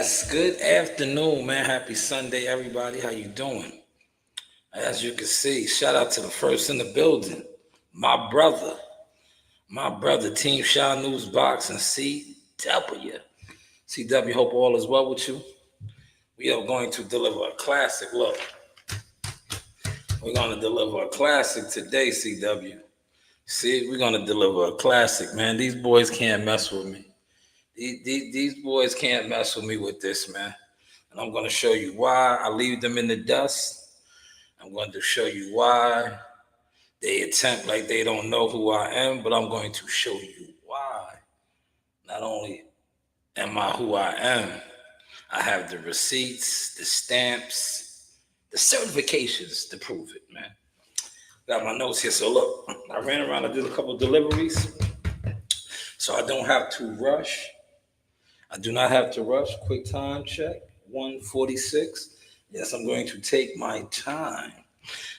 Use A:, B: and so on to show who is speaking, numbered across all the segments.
A: Yes, good afternoon, man. Happy Sunday, everybody. How you doing? As you can see, shout out to the first in the building, my brother, Team Shanewz Box and CW. CW, hope all is well with you. We are going to deliver a classic. Look, we're going to deliver a classic today, CW. See, we're going to deliver a classic, man. These boys can't mess with me. These boys can't mess with me with this, man. And I'm going to show you why I leave them in the dust. I'm going to show you why they attempt like they don't know who I am, but I'm going to show you why. Not only am I who I am, I have the receipts, the stamps, the certifications to prove it, man. Got my notes here. So look, I ran around, I did a couple of deliveries, so I don't have to rush. I do not have to rush. Quick time check, 1:46. Yes, I'm going to take my time.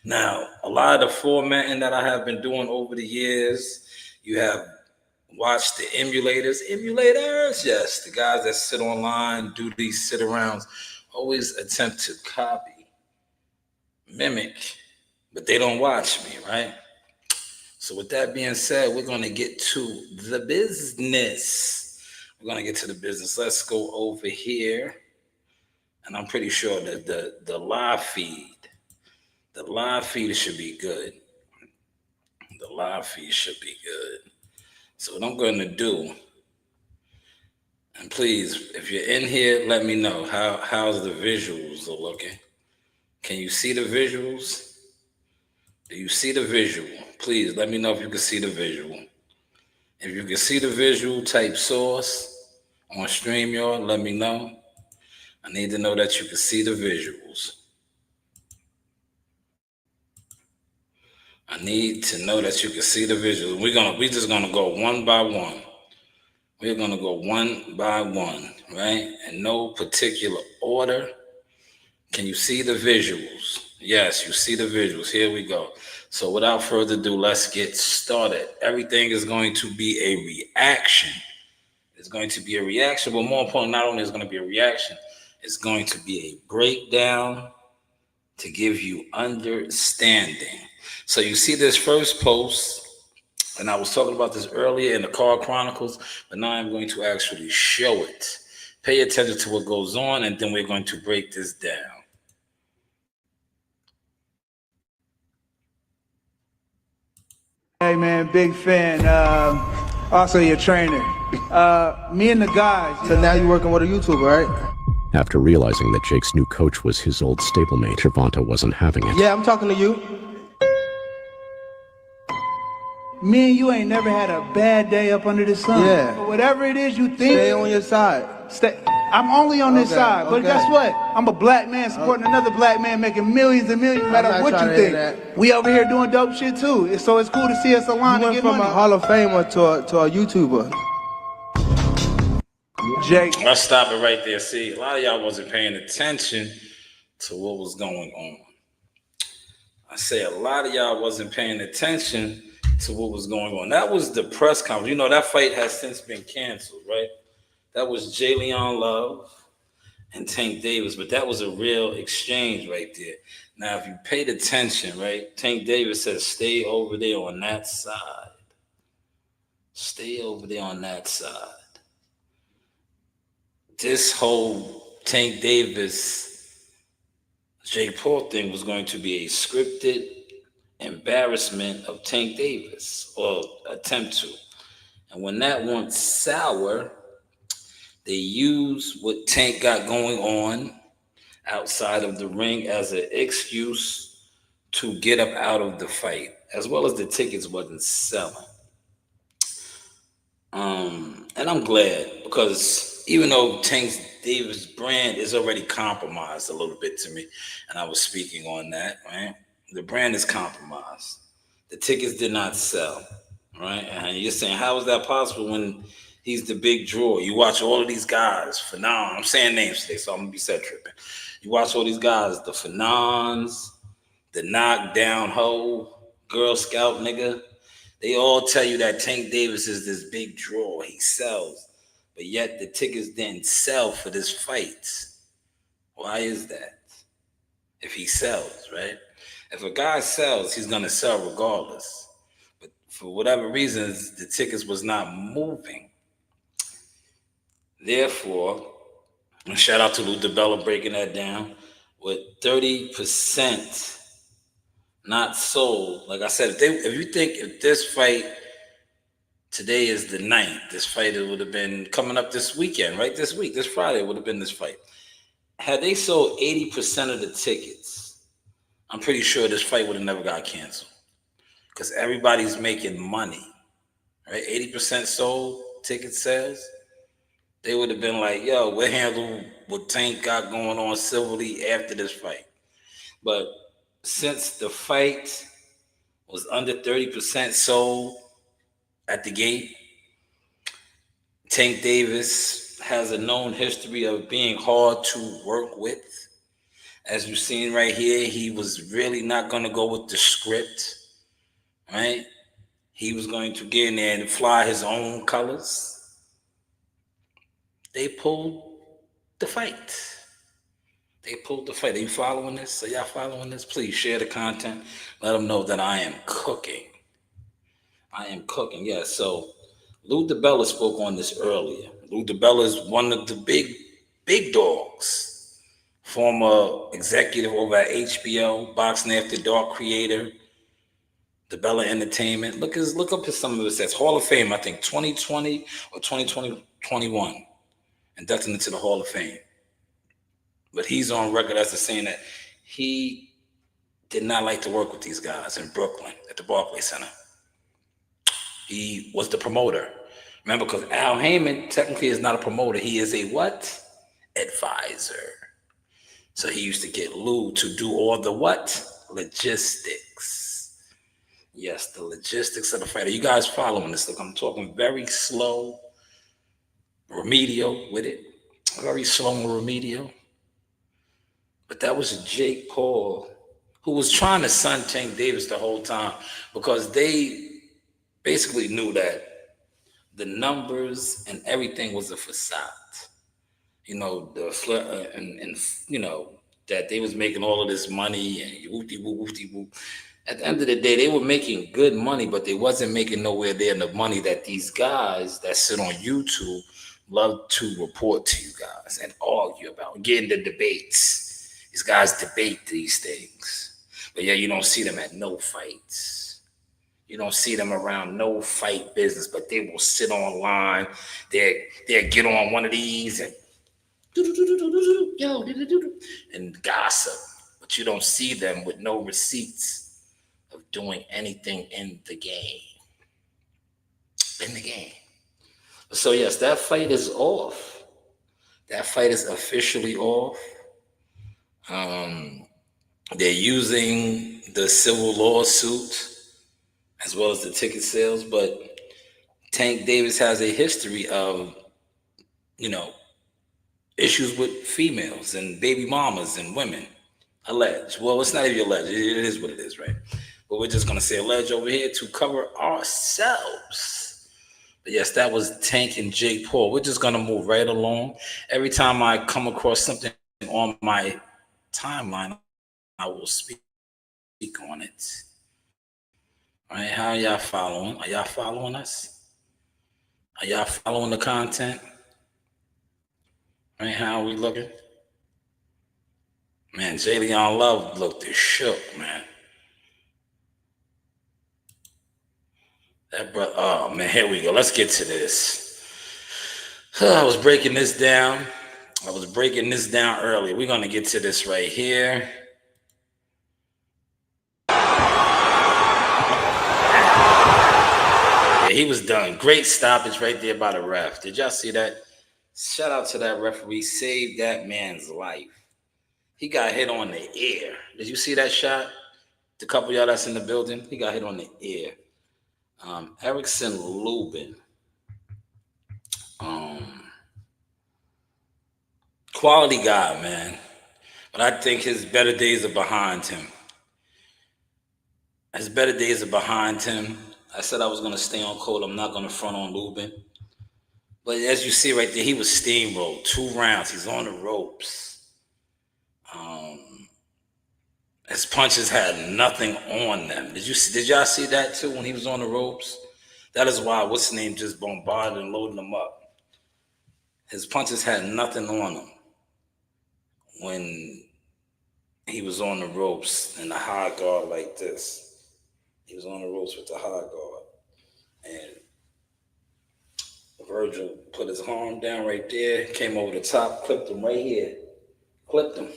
A: Now, a lot of the formatting that I have been doing over the years, you have watched the emulators, yes, the guys that sit online, do these sit-arounds, always attempt to copy, mimic, but they don't watch me, right? So with that being said, we're going to get to the business. We're going to get to the business. Let's go over here. And I'm pretty sure that the live feed should be good. The live feed should be good. So what I'm going to do, and please, if you're in here, let me know how's the visuals are looking. Can you see the visuals? Do you see the visual? Please let me know if you can see the visual. If you can see the visual, type source on StreamYard, let me know. I need to know that you can see the visuals. I need to know that you can see the visuals. We're just gonna go one by one. We're gonna go one by one, right? In no particular order. Can you see the visuals? Yes, you see the visuals. Here we go. So without further ado, let's get started. Everything is going to be a reaction. It's going to be a reaction, but more important, not only is it going to be a reaction, it's going to be a breakdown to give you understanding. So you see this first post, and I was talking about this earlier in the Car Chronicles, but now I'm going to actually show it. Pay attention to what goes on, and then we're going to break this down.
B: Hey man, big fan. Also your trainer. Me and the guys.
C: So now you're working with a YouTuber, right?
D: After realizing that Jake's new coach was his old stablemate, Gervonta wasn't having it.
C: Yeah, I'm talking to you.
B: Me and you ain't never had a bad day up under the sun.
C: Yeah.
B: But whatever it is you think.
C: Stay on your side.
B: I'm only on this side, but guess what? I'm a black man supporting another black man making millions and millions, no matter what you think. We over here doing dope shit too. So it's cool to see us align and get money.
C: You went from a Hall of Famer to a YouTuber.
B: Jake.
A: Let's stop it right there. See, a lot of y'all wasn't paying attention to what was going on. I say a lot of y'all wasn't paying attention to what was going on. That was the press conference. You know, that fight has since been canceled, right? That was Jalen Love and Tank Davis, but that was a real exchange right there. Now, if you paid attention, right, Tank Davis says, stay over there on that side. Stay over there on that side. This whole Tank Davis, Jake Paul thing was going to be a scripted embarrassment of Tank Davis, or attempt to. And when that went sour, they used what Tank got going on outside of the ring as an excuse to get up out of the fight, as well as the tickets wasn't selling. And I'm glad, because even though Tank Davis' brand is already compromised a little bit to me, and I was speaking on that, right? The brand is compromised. The tickets did not sell, right? And you're saying, how is that possible when he's the big draw? You watch all of these guys, Fanon, I'm saying names today, so I'm gonna be set tripping. You watch all these guys, the Fanons, the knockdown hoe, Girl Scout nigga. They all tell you that Tank Davis is this big draw. He sells. but yet the tickets didn't sell for this fight. Why is that? If he sells, right? If a guy sells, he's gonna sell regardless. But for whatever reasons, the tickets was not moving. Therefore, and shout out to Lou DiBella breaking that down, with 30% not sold. Like I said, if you think if this fight today is the 9th, this fight would have been coming up this weekend, right? This week, this Friday would have been this fight. Had they sold 80% of the tickets, I'm pretty sure this fight would have never got canceled because everybody's making money, right? 80% sold ticket sales. They would have been like, yo, we'll handle what Tank got going on civilly after this fight. But since the fight was under 30% sold at the gate, Tank Davis has a known history of being hard to work with. As you've seen right here, he was really not going to go with the script, right? He was going to get in there and fly his own colors. They pulled the fight. They pulled the fight. Are you following this? Are y'all following this? Please share the content. Let them know that I am cooking. I am cooking, yes. So Lou DiBella spoke on this earlier. Lou DiBella is one of the big dogs. Former executive over at HBO, Boxing After Dark creator, DiBella Entertainment. Look up some of it. Says Hall of Fame, I think 2020 or 2021. Inducted into the Hall of Fame. But he's on record as saying that he did not like to work with these guys in Brooklyn at the Barclays Center. He was the promoter. Remember, because Al Heyman technically is not a promoter. He is a what? Advisor. So he used to get Lou to do all the what? Logistics. Yes, the logistics of the fight. Are you guys following this? Look, I'm talking very slow, remedial with it. Very slow and remedial. But that was Jake Paul, who was trying to sun Tank Davis the whole time because they basically knew that the numbers and everything was a facade. You know, and you know, that they was making all of this money and whoop-de-whoop. At the end of the day, they were making good money, but they wasn't making nowhere near the money that these guys that sit on YouTube love to report to you guys and argue about, get into debates. These guys debate these things. But yeah, you don't see them at no fights. You don't see them around no fight business, but they will sit online. They'll get on one of these and gossip. But you don't see them with no receipts of doing anything in the game. So yes, that fight is off. That fight is officially off. They're using the civil lawsuit as well as the ticket sales, but Tank Davis has a history of, you know, issues with females and baby mamas and women. Alleged. Well, it's not even alleged. It is what it is, right? But we're just going to say alleged over here to cover ourselves. But yes, that was Tank and Jake Paul. We're just going to move right along. Every time I come across something on my timeline, I will speak on it. All right, how are y'all following? Are y'all following us? Are y'all following the content? All right, how are we looking? Man, Jalen Love looked shook, man. That brother, oh man, here we go. Let's get to this. I was breaking this down earlier. We're going to get to this right here. Yeah, he was done. Great stoppage right there by the ref. Did y'all see that? Shout out to that referee. Saved that man's life. He got hit on the ear. Did you see that shot? The couple of y'all that's in the building, he got hit on the ear. Erickson Lubin. Quality guy, man. But I think his better days are behind him. I said I was going to stay on code. I'm not going to front on Lubin. But as you see right there, he was steamrolled 2 rounds. He's on the ropes. His punches had nothing on them. Did y'all see that too when he was on the ropes? That is why what's his name just bombarded and loading him up. His punches had nothing on them when he was on the ropes in the high guard like this. He was on the ropes with the high guard. And Virgil put his arm down right there, came over the top, clipped him right here. Clipped him.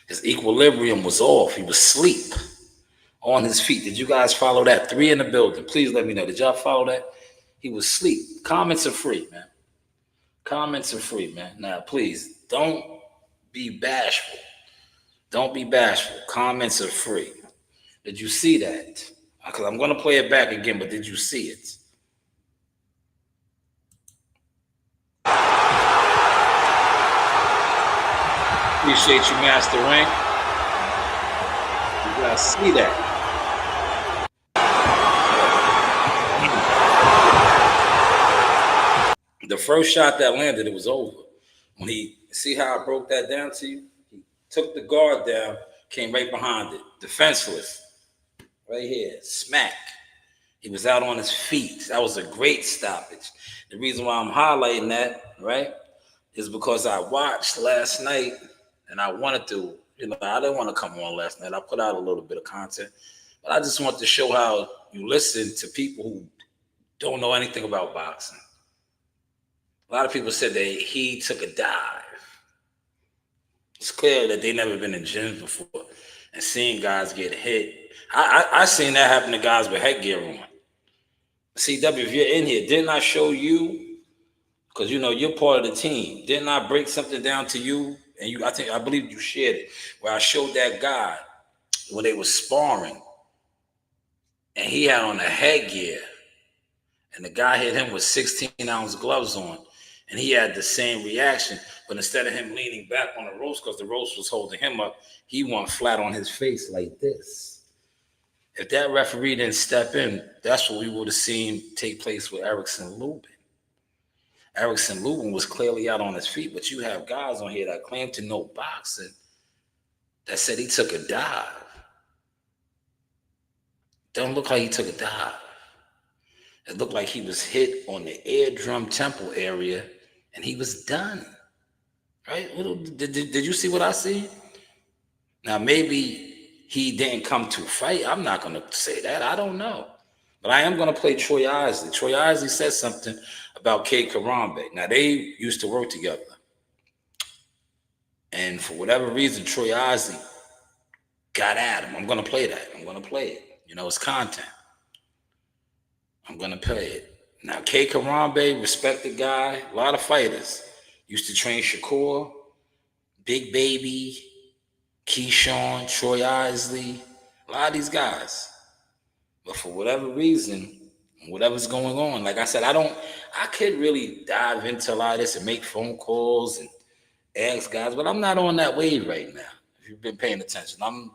A: His equilibrium was off. He was asleep on his feet. Did you guys follow that? 3 in the building. Please let me know. Did y'all follow that? He was asleep. Comments are free, man. Comments are free, man. Now, please, don't be bashful. Don't be bashful. Comments are free. Did you see that? Because I'm going to play it back again, but did you see it? Appreciate you, Master Rank. You guys see that? The first shot that landed, it was over. When see how I broke that down to you? He took the guard down, came right behind it, defenseless. Right here, smack. He was out on his feet. That was a great stoppage. The reason why I'm highlighting that, right, is because I watched last night and I wanted to, I didn't want to come on last night. I put out a little bit of content, but I just want to show how you listen to people who don't know anything about boxing. A lot of people said that he took a dive. It's clear that they never been in gyms before and seeing guys get hit. I seen that happen to guys with headgear on. CW, if you're in here, didn't I show you? Because you're part of the team. Didn't I break something down to you? And I believe you shared it, where I showed that guy when they were sparring, and he had on a headgear, and the guy hit him with 16-ounce gloves on, and he had the same reaction. But instead of him leaning back on the ropes, because the ropes was holding him up, he went flat on his face like this. If that referee didn't step in, that's what we would have seen take place with Erickson Lubin. Erickson Lubin was clearly out on his feet, but you have guys on here that claim to know boxing that said he took a dive. Don't look like he took a dive. It looked like he was hit on the eardrum temple area, and he was done. Right? Did you see what I see? Now, maybe he didn't come to fight. I'm not going to say that. I don't know. But I am going to play Troy Isley. Troy Isley said something about Kay Karambe. Now, they used to work together. And for whatever reason, Troy Isley got at him. I'm going to play that. I'm going to play it. It's content. I'm going to play it. Now, Kay Karambe, respected guy, a lot of fighters. Used to train Shakur, Big Baby, Keyshawn, Troy Isley, a lot of these guys. But for whatever reason, whatever's going on, like I said, I could really dive into a lot of this and make phone calls and ask guys, but I'm not on that wave right now. If you've been paying attention, I'm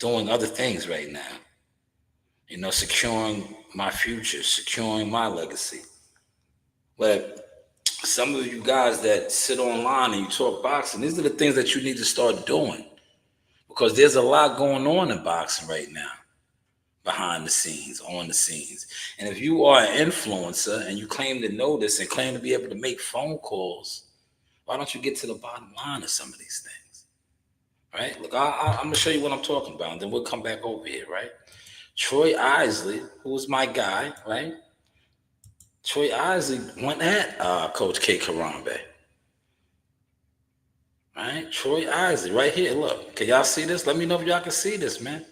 A: doing other things right now. Securing my future, securing my legacy. But some of you guys that sit online and you talk boxing, these are the things that you need to start doing, because there's a lot going on in boxing right now, behind the scenes, on the scenes. And if you are an influencer and you claim to know this and claim to be able to make phone calls, why don't you get to the bottom line of some of these things? Right? Look, I'm going to show you what I'm talking about, and then we'll come back over here, right? Troy Isley, who was my guy, right? Troy Isley went at Coach Kay Karambe. Right? Troy Isley, right here. Look, can y'all see this? Let me know if y'all can see this, man.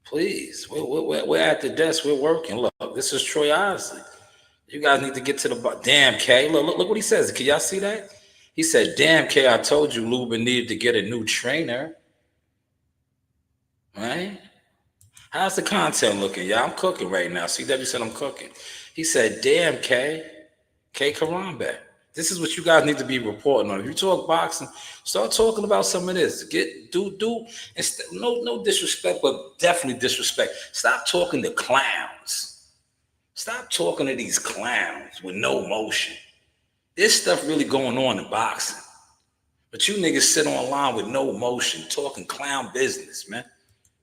A: Please. We're at the desk. We're working. Look, this is Troy Isley. You guys need to get to the bottom. Damn, Kay. Look what he says. Can y'all see that? He said, damn, Kay, I told you Lubin needed to get a new trainer. Right? How's the content looking? Yeah, I'm cooking right now. CW said I'm cooking. He said, damn, Kay Karambe. This is what you guys need to be reporting on. If you talk boxing, start talking about some of this. No disrespect, but definitely disrespect. Stop talking to clowns. Stop talking to these clowns with no motion. There's stuff really going on in boxing. But you niggas sit online with no motion talking clown business, man.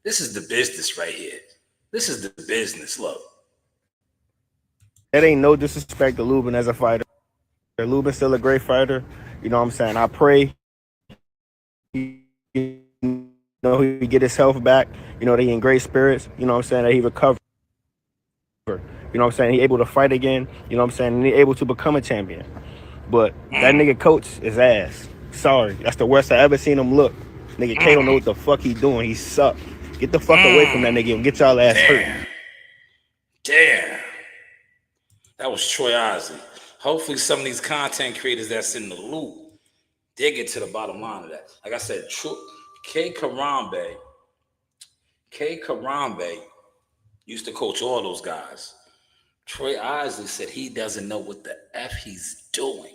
A: This is the business right here. This is the business, look.
E: It ain't no disrespect to Lubin as a fighter. Lubin's still a great fighter. You know what I'm saying? I pray he get his health back. You know, that he in great spirits. You know what I'm saying? That he recovered. You know what I'm saying? He able to fight again. You know what I'm saying? And he able to become a champion. But that nigga coach is ass. Sorry. That's the worst I ever seen him look. Nigga K don't know what the fuck he doing. He suck. Get the fuck away from that nigga and get y'all ass hurt.
A: Damn. That was Troy Isley. Hopefully some of these content creators that's in the loop, they get to the bottom line of that. Like I said, K. Karambe used to coach all those guys. Troy Isley said he doesn't know what the F he's doing.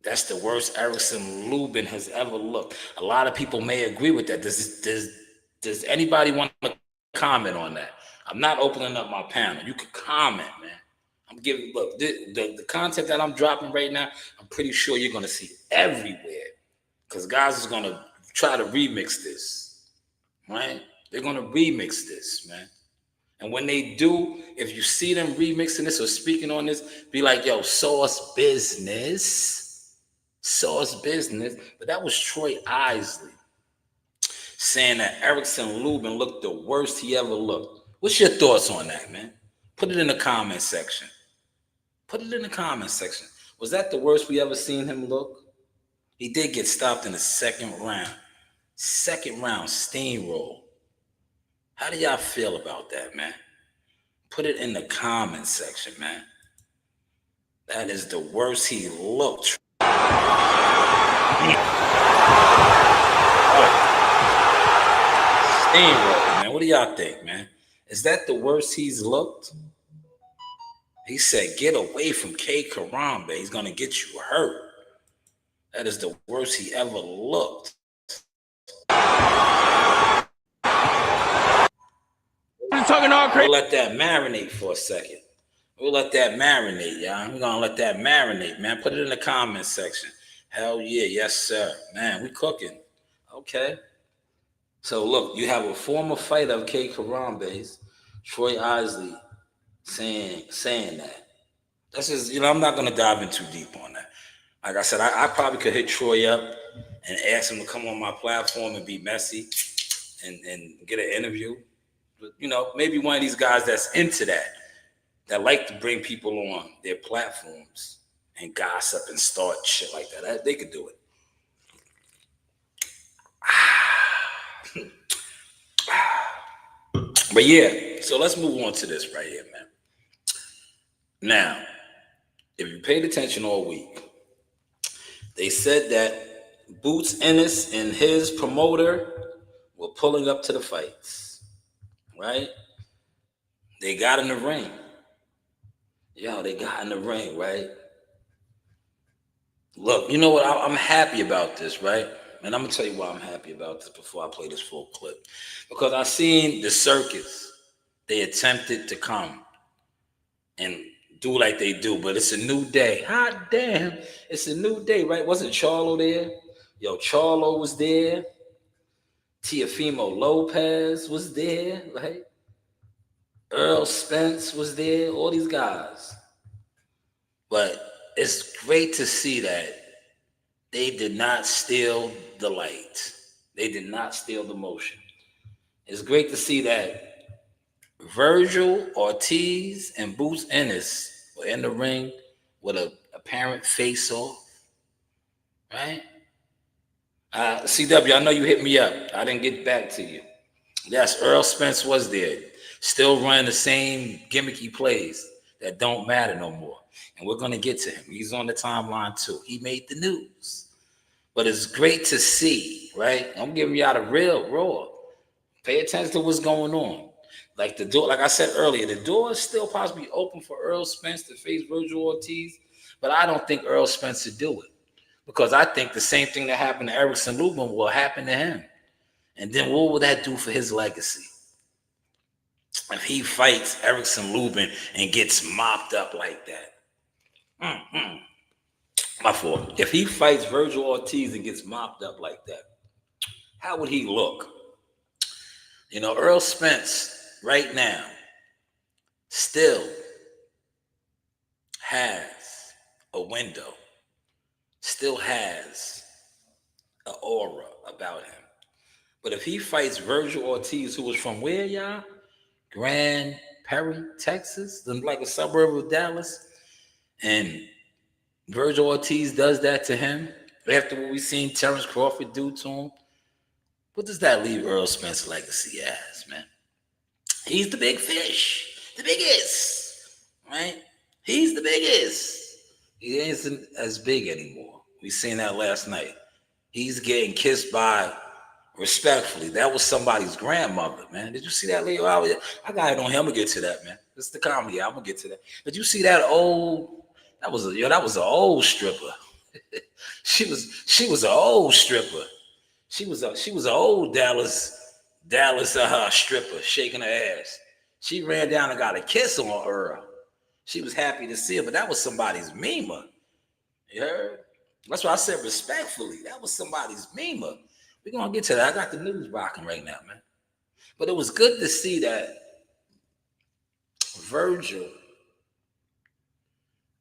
A: That's the worst Erickson Lubin has ever looked. A lot of people may agree with that. Does anybody want to comment on that? I'm not opening up my panel. You can comment, man. I'm giving, look, the content that I'm dropping right now, I'm pretty sure you're going to see everywhere. Because guys is going to try to remix this, right? They're going to remix this, man. And when they do, if you see them remixing this or speaking on this, be like, yo, sauce business. But that was Troy Isley saying that Erickson Lubin looked the worst he ever looked. What's your thoughts on that, man? Put it in the comment section. Was that the worst we ever seen him look? He did get stopped in the second round. Steamroll. How do y'all feel about that, man? Put it in the comment section, man. That is the worst he looked. Steamroll, man. What do y'all think, man? Is that the worst he's looked? He said, get away from K. Karambe. He's going to get you hurt. That is the worst he ever looked.
E: Talking all crazy.
A: We'll let that marinate for a second. We'll let that marinate, y'all. We're going to let that marinate, man. Put it in the comment section. Hell yeah. Yes, sir. Man, we cooking. Okay. So, look, you have a former fighter of K. Karambe's, Troy Isley, saying that. That's just, I'm not going to dive in too deep on that. Like I said, I probably could hit Troy up and ask him to come on my platform and be messy and get an interview. But, maybe one of these guys that's into that like to bring people on their platforms and gossip and start shit like that. They could do it. But yeah, so let's move on to this right here, man. Now, if you paid attention all week, they said that Boots Ennis and his promoter were pulling up to the fights, right? They got in the ring. They got in the ring, right? Look, you know what? I'm happy about this, right? And I'm going to tell you why I'm happy about this before I play this full clip. Because I seen the circus. They attempted to come and do like they do, but it's a new day. Hot damn. It's a new day, right? Wasn't Charlo there? Yo, Charlo was there. Teofimo Lopez was there, right? Earl Spence was there. All these guys. But it's great to see that they did not steal the light. They did not steal the motion. It's great to see that Virgil Ortiz and Boots Ennis were in the ring with an apparent face-off, right? CW, I know you hit me up. I didn't get back to you. Yes, Earl Spence was there, still running the same gimmicky plays that don't matter no more. And we're going to get to him. He's on the timeline too. He made the news. But it's great to see, right? I'm giving y'all the real raw. Pay attention to what's going on. Like the door, like I said earlier, the door is still possibly open for Earl Spence to face Virgil Ortiz, but I don't think Earl Spence would do it because I think the same thing that happened to Erickson Lubin will happen to him. And then what will that do for his legacy? if he fights Erickson Lubin and gets mopped up like that. My fault. If he fights Virgil Ortiz and gets mopped up like that, how would he look? You know, Earl Spence right now still has a window, still has an aura about him. But if he fights Virgil Ortiz, who was from where, y'all? Grand Prairie, Texas, like a suburb of Dallas, and Virgil Ortiz does that to him after what we seen Terrence Crawford do to him, what does that leave Earl Spence legacy as, man? He's the big fish, the biggest, right? He's the biggest. He isn't as big anymore. We seen that last night. He's getting kissed by, respectfully, that was somebody's grandmother, man. Did you see that, Leo? I got it on him. I'm gonna get to that, man. This is the comedy. I'm gonna get to that. Did you see that old? That was an old stripper. she was an old stripper. She was an old Dallas stripper shaking her ass. She ran down and got a kiss on Earl. She was happy to see her, but that was somebody's mima. You heard? That's why I said respectfully. That was somebody's mima. We're gonna get to that. I got the news rocking right now, man. But it was good to see that Virgil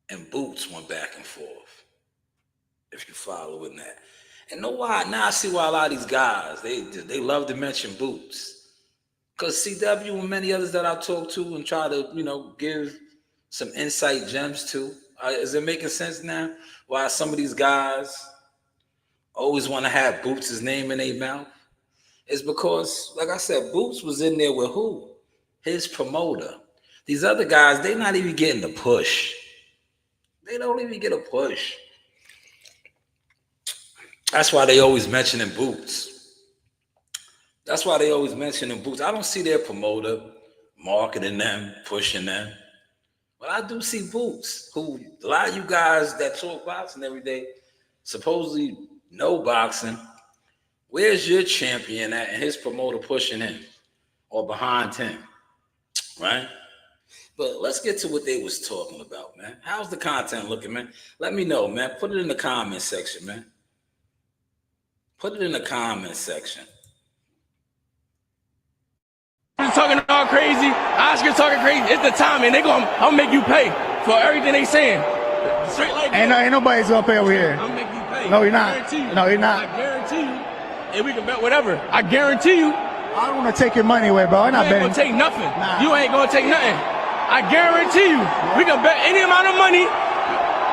A: and Boots went back and forth. If you following that. And know why? Now I see why a lot of these guys, they love to mention Boots. Because CW and many others that I talk to and try to, give some insight gems to. Is it making sense now? Why some of these guys always want to have Boots' name in their mouth? It's because, like I said, Boots was in there with who? His promoter. These other guys, they're not even getting the push. They don't even get a push. That's why they always mentioning Boots. That's why they always mentioning Boots. I don't see their promoter marketing them, pushing them. But I do see Boots, who a lot of you guys that talk boxing every day supposedly know boxing. Where's your champion at and his promoter pushing him or behind him, right? But let's get to what they was talking about, man. How's the content looking, man? Let me know, man. Put it in the comment section, man. Put it in the comment section.
F: Talking all crazy, Oscar talking crazy. It's the time, and I'm make you pay for everything they saying. Straight like
B: ain't nobody's gonna pay over here.
F: I'm make you pay.
B: No, you're not. No, you're not.
F: I guarantee you, and we can bet whatever. I guarantee you.
B: I don't want to take your money away, bro. I'm not betting.
F: You ain't gonna take nothing.
B: Nah.
F: You ain't gonna take nothing. I guarantee you. We can bet any amount of money.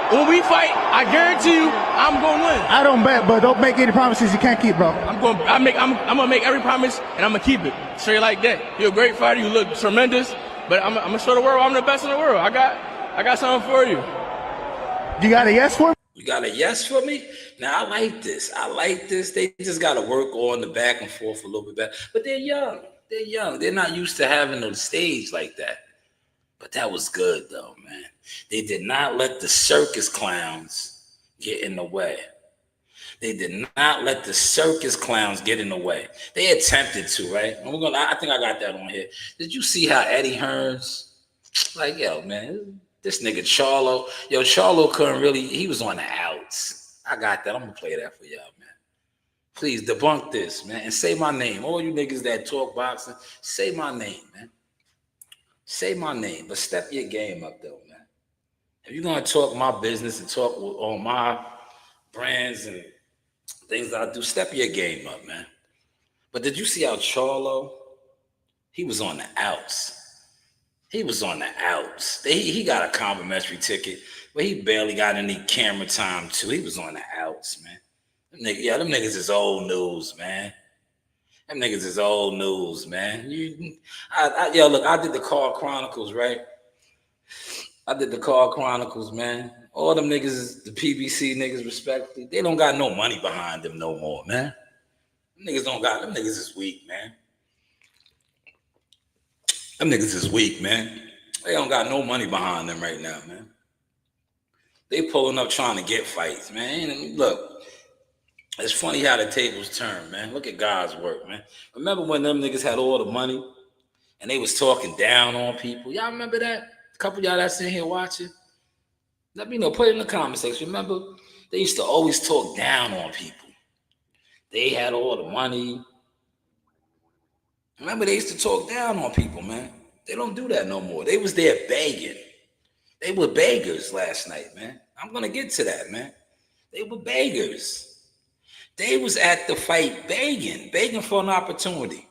F: When we fight, I guarantee you, I'm gonna win.
B: I don't bet, but don't make any promises you can't keep, bro.
F: I'm gonna make every promise, and I'm gonna keep it straight like that. You're a great fighter. You look tremendous, but I'm gonna show the world I'm the best in the world. I got something for you.
B: You got a yes for me?
A: You got a yes for me? Now I like this. They just got to work on the back and forth a little bit better. But they're young. They're not used to having a stage like that. But that was good, though, man. They did not let the circus clowns get in the way. They did not let the circus clowns get in the way. They attempted to, right? And I think I got that on here. Did you see how Eddie Hearns, like, yo, man, this nigga Charlo, Charlo couldn't really, he was on the outs. I got that. I'm going to play that for y'all, man. Please debunk this, man, and say my name. All you niggas that talk boxing, say my name, man. Say my name, but step your game up, though, man. If you're going to talk my business and talk on my brands and things that I do, step your game up, man. But did you see how Charlo, he was on the outs. He was on the outs. He got a complimentary ticket, but he barely got any camera time, too. He was on the outs, man. Them niggas is old news, man. Them niggas is old news, man. Look, I did the Car Chronicles, right? I did the Car Chronicles, man. All them niggas is the PBC niggas, respectfully. They don't got no money behind them no more, man. Them niggas is weak, man. Them niggas is weak, man. They don't got no money behind them right now, man. They pulling up trying to get fights, man. And look, it's funny how the tables turn, man. Look at God's work, man. Remember when them niggas had all the money And they was talking down on people. Y'all remember that? A couple of y'all that's in here watching. Let me know. Put it in the comment section. Remember, they used to always talk down on people. They had all the money. Remember, they used to talk down on people, man. They don't do that no more. They was there begging. They were beggars last night, man. I'm going to get to that, man. They were beggars. They was at the fight begging for an opportunity.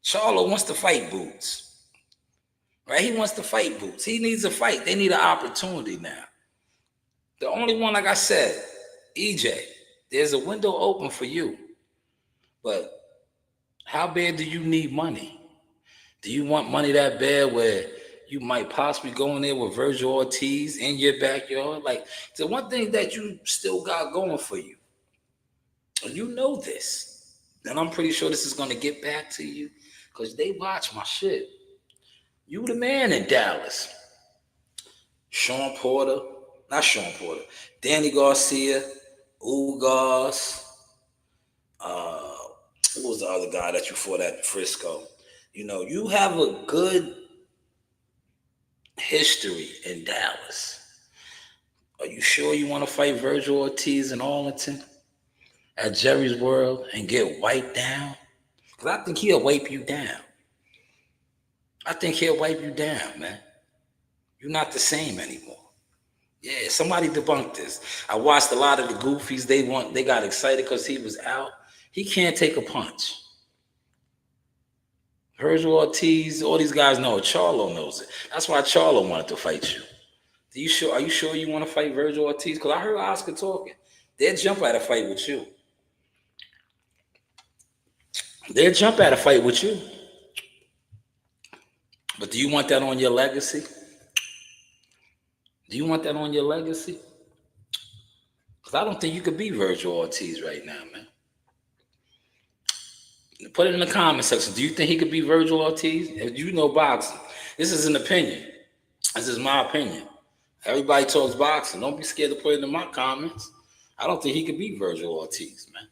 A: Charlo wants to fight Boots. Right? He wants to fight Boots. He needs a fight. They need an opportunity now. The only one, like I said, EJ, there's a window open for you. But how bad do you need money? Do you want money that bad where you might possibly go in there with Virgil Ortiz in your backyard? Like, the one thing that you still got going for you, and you know this, and I'm pretty sure this is going to get back to you because they watch my shit. You the man in Dallas. Danny Garcia, Ugas, who was the other guy that you fought at Frisco? You know, you have a good history in Dallas. Are you sure you want to fight Virgil Ortiz in Arlington at Jerry's World and get wiped down? Because I think he'll wipe you down. Man. You're not the same anymore. Yeah, somebody debunked this. I watched a lot of the goofies. They got excited because he was out. He can't take a punch. Virgil Ortiz, all these guys know it. Charlo knows it. That's why Charlo wanted to fight you. Are you sure you want to fight Virgil Ortiz? Because I heard Oscar talking. They'll jump at a fight with you. But do you want that on your legacy? Because I don't think you could be Virgil Ortiz right now, man. Put it in the comment section. Do you think he could be Virgil Ortiz? If you know boxing. This is an opinion. This is my opinion. Everybody talks boxing. Don't be scared to put it in my comments. I don't think he could be Virgil Ortiz, man.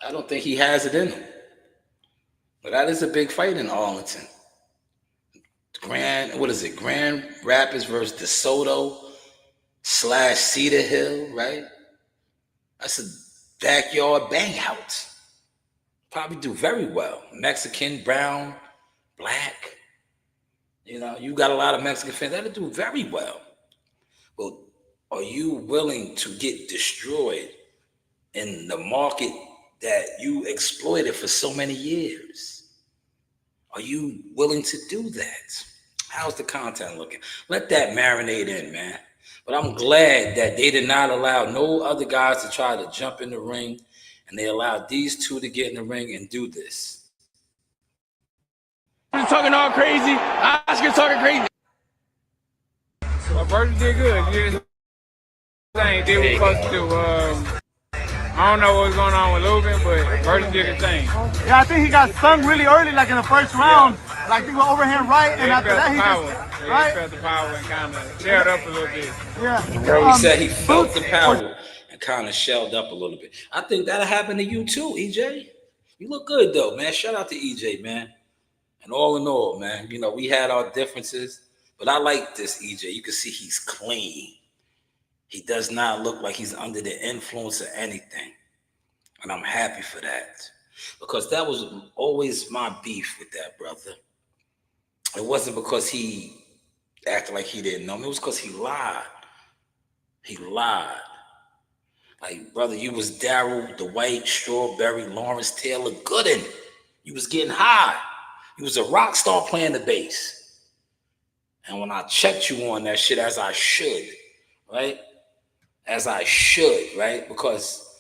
A: I don't think he has it in him. But that is a big fight in Arlington. Grand Rapids versus DeSoto / Cedar Hill, right? That's a backyard bang out. Probably do very well. Mexican, brown, black. You know, you got a lot of Mexican fans. That'll do very well. But are you willing to get destroyed in the market that you exploited for so many years? Are you willing to do that? How's the content looking? Let that marinate in, man. But I'm glad that they did not allow no other guys to try to jump in the ring, and they allowed these two to get in the ring and do this.
F: I'm talking all crazy. Oscar talking crazy.
G: Well, Virgil did good. He did his thing. Did what he was supposed to do. I don't know what's going on with Lubin, but Virgil did his thing.
B: Yeah, I think he got stung really early, like in the first round. Yeah. Like he went overhand right, and after that he just
G: right. He felt the power and kind of shelled up a little bit.
B: Yeah.
A: Bro, he said he felt the power and kind of shelled up a little bit. I think that'll happen to you too, EJ. You look good though, man. Shout out to EJ, man. And all in all, man, you know, we had our differences, but I like this EJ. You can see he's clean. He does not look like he's under the influence of anything. And I'm happy for that. Because that was always my beef with that brother. It wasn't because he acted like he didn't know me. It was because he lied. He lied. Like, brother, you was Daryl, the White, Strawberry, Lawrence Taylor Gooden. You was getting high. You was a rock star playing the bass. And when I checked you on that shit, as I should, right? As I should, right? Because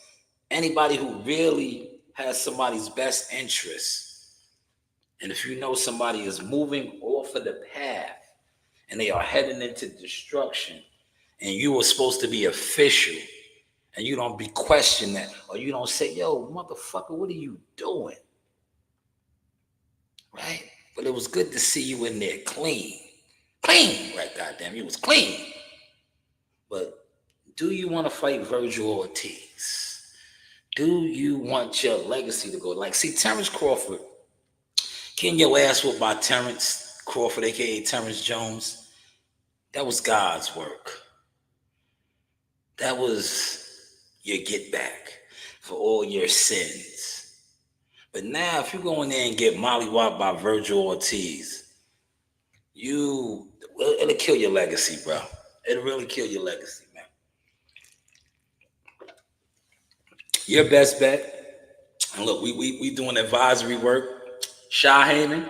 A: anybody who really has somebody's best interests, and if you know somebody is moving off of the path and they are heading into destruction, and you were supposed to be official, and you don't be questioned that, or you don't say, yo, motherfucker, what are you doing? Right? But it was good to see you in there clean. Clean, right, goddamn, you was clean. But do you want to fight Virgil Ortiz? Do you want your legacy to go? Like, see, Terrence Crawford Getting your ass whooped by Terrence Crawford, aka Terrence Jones, that was God's work. That was your get back for all your sins. But now, if you go in there and get mollywopped by Virgil Ortiz, it'll kill your legacy, bro. It'll really kill your legacy, man. Your best bet, and look, we doing advisory work. Shy Heyman,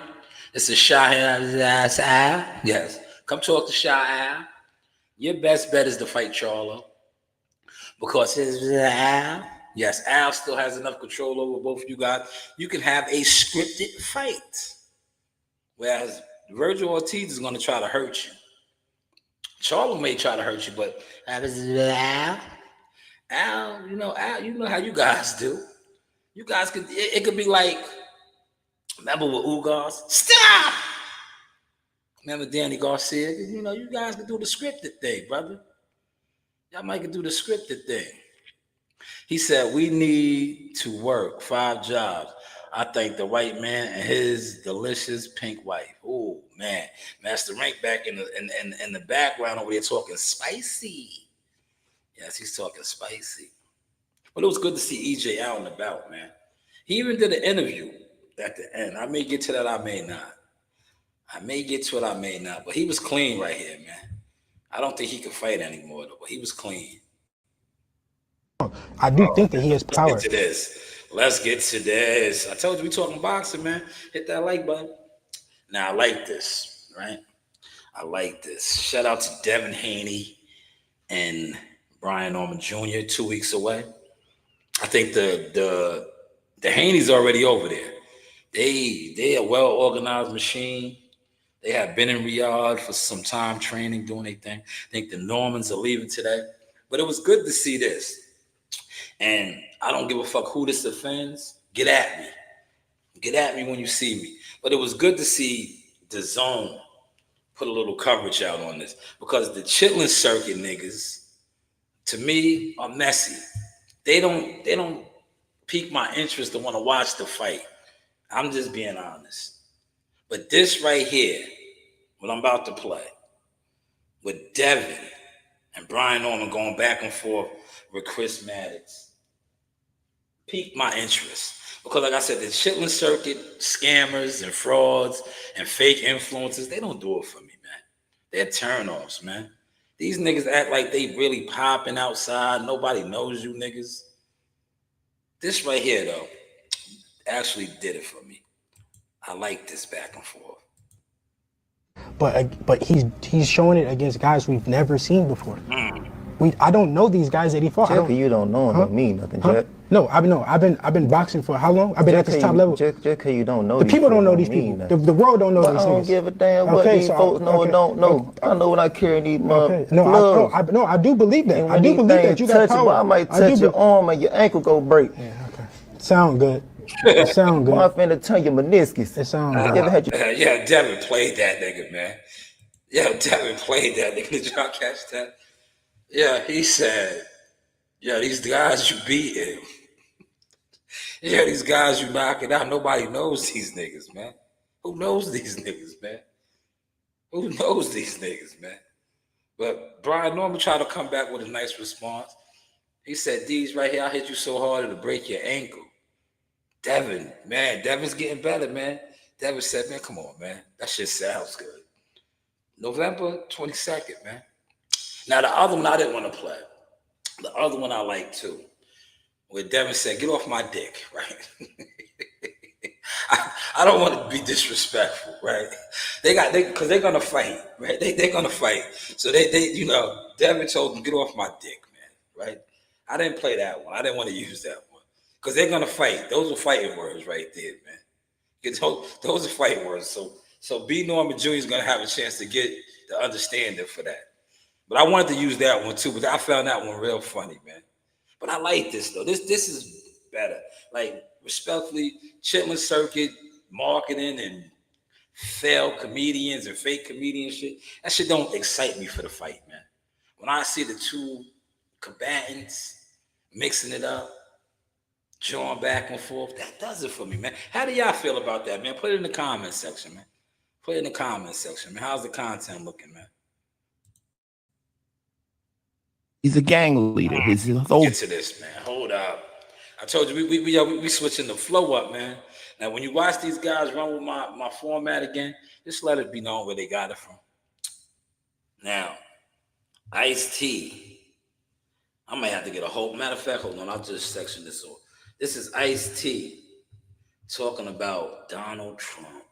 A: this is Shy Heyman. Yes, come talk to Shy Al. Your best bet is to fight Charlo. Because yes, Al still has enough control over both of you guys. You can have a scripted fight. Whereas Virgil Ortiz is going to try to hurt you. Charlo may try to hurt you, but Al, Al, you know how you guys do. You guys could, it could be like, remember with Ugas? Stop! Remember Danny Garcia? You know, you guys could do the scripted thing, brother. Y'all might could do the scripted thing. He said, we need to work 5 jobs. I think the white man and his delicious pink wife. Oh, man. Master Rank back in the background over there talking spicy. Yes, he's talking spicy. But it was good to see EJ out and about, man. He even did an interview at the end. I may get to that, I may not. I may get to it, I may not. But he was clean right here, man. I don't think he could fight anymore, though, but he was clean.
H: I do think that he has power.
A: Let's get to this. Let's get to this. I told you we talking boxing, man. Hit that like button. Now, I like this, right? I like this. Shout out to Devin Haney and Brian Norman Jr. 2 weeks away. I think the Haney's already over there. They a well-organized machine. They have been in Riyadh for some time training, doing their thing. I think the Normans are leaving today. But it was good to see this. And I don't give a fuck who this offends. Get at me. Get at me when you see me. But it was good to see the Zone put a little coverage out on this. Because the Chitlin Circuit niggas, to me, are messy. They don't pique my interest to want to watch the fight. I'm just being honest. But this right here, what I'm about to play, with Devin and Brian Norman going back and forth with Chris Maddox, piqued my interest. Because like I said, the Chitlin Circuit, scammers and frauds and fake influencers, they don't do it for me, man. They're turnoffs, man. These niggas act like they really popping outside. Nobody knows you niggas. This right here, though, actually did it for me. I like this back and forth.
H: But he's showing it against guys we've never seen before. I don't know these guys that he fought.
E: You don't know them don't mean nothing, Jack.
H: No, I've been boxing for how long? I've been at this top level.
E: Just because you don't know
H: the people don't know these people. The world don't know these niggas. I don't give a damn what these folks know or don't know. I know what I carry in these motherfuckers. No, I do believe that. I do believe that you got power.
E: I might touch your arm and your ankle go break.
H: Yeah, okay. Sound good. It sound good.
E: I'm finna turn your meniscus.
H: It sound good.
A: Yeah, Devin played that nigga, man. Yeah, Devin played that nigga. Did y'all catch that? Yeah, he said, yeah, these guys you beating. Yeah, these guys you knocking out. Nobody knows these niggas, man. Who knows these niggas, man? Who knows these niggas, man? But Brian Norman tried to come back with a nice response. He said, D's right here, I hit you so hard it'll break your ankle. Devin, man, Devin's getting better, man. Devin said, man, come on, man. That shit sounds good. November 22nd, man. Now, the other one I didn't want to play. The other one I like, too. Where Devin said, get off my dick, right? I don't want to be disrespectful, right? Because they're going to fight, right? They're going to fight. So Devin told them, get off my dick, man, right? I didn't play that one. I didn't want to use that one. Because they're going to fight. Those are fighting words right there, man. Those are fighting words. So B. Norman Jr. is going to have a chance to get the understanding for that. But I wanted to use that one too, but I found that one real funny, man. But I like this though. This is better. Like, respectfully, Chitlin Circuit, marketing and failed comedians and fake comedian shit, that shit don't excite me for the fight, man. When I see the two combatants mixing it up, jawing back and forth. That does it for me, man. How do y'all feel about that, man? Put it in the comment section, man. Put it in the comment section, man. How's the content looking, man?
I: He's a gang leader. His whole
A: Get to this, man. Hold up. I told you we switching the flow up, man. Now, when you watch these guys run with my format again, just let it be known where they got it from. Now, Ice-T. I might have to get a whole matter of fact. Hold on, I'll just section this off. This is Ice-T talking about Donald Trump.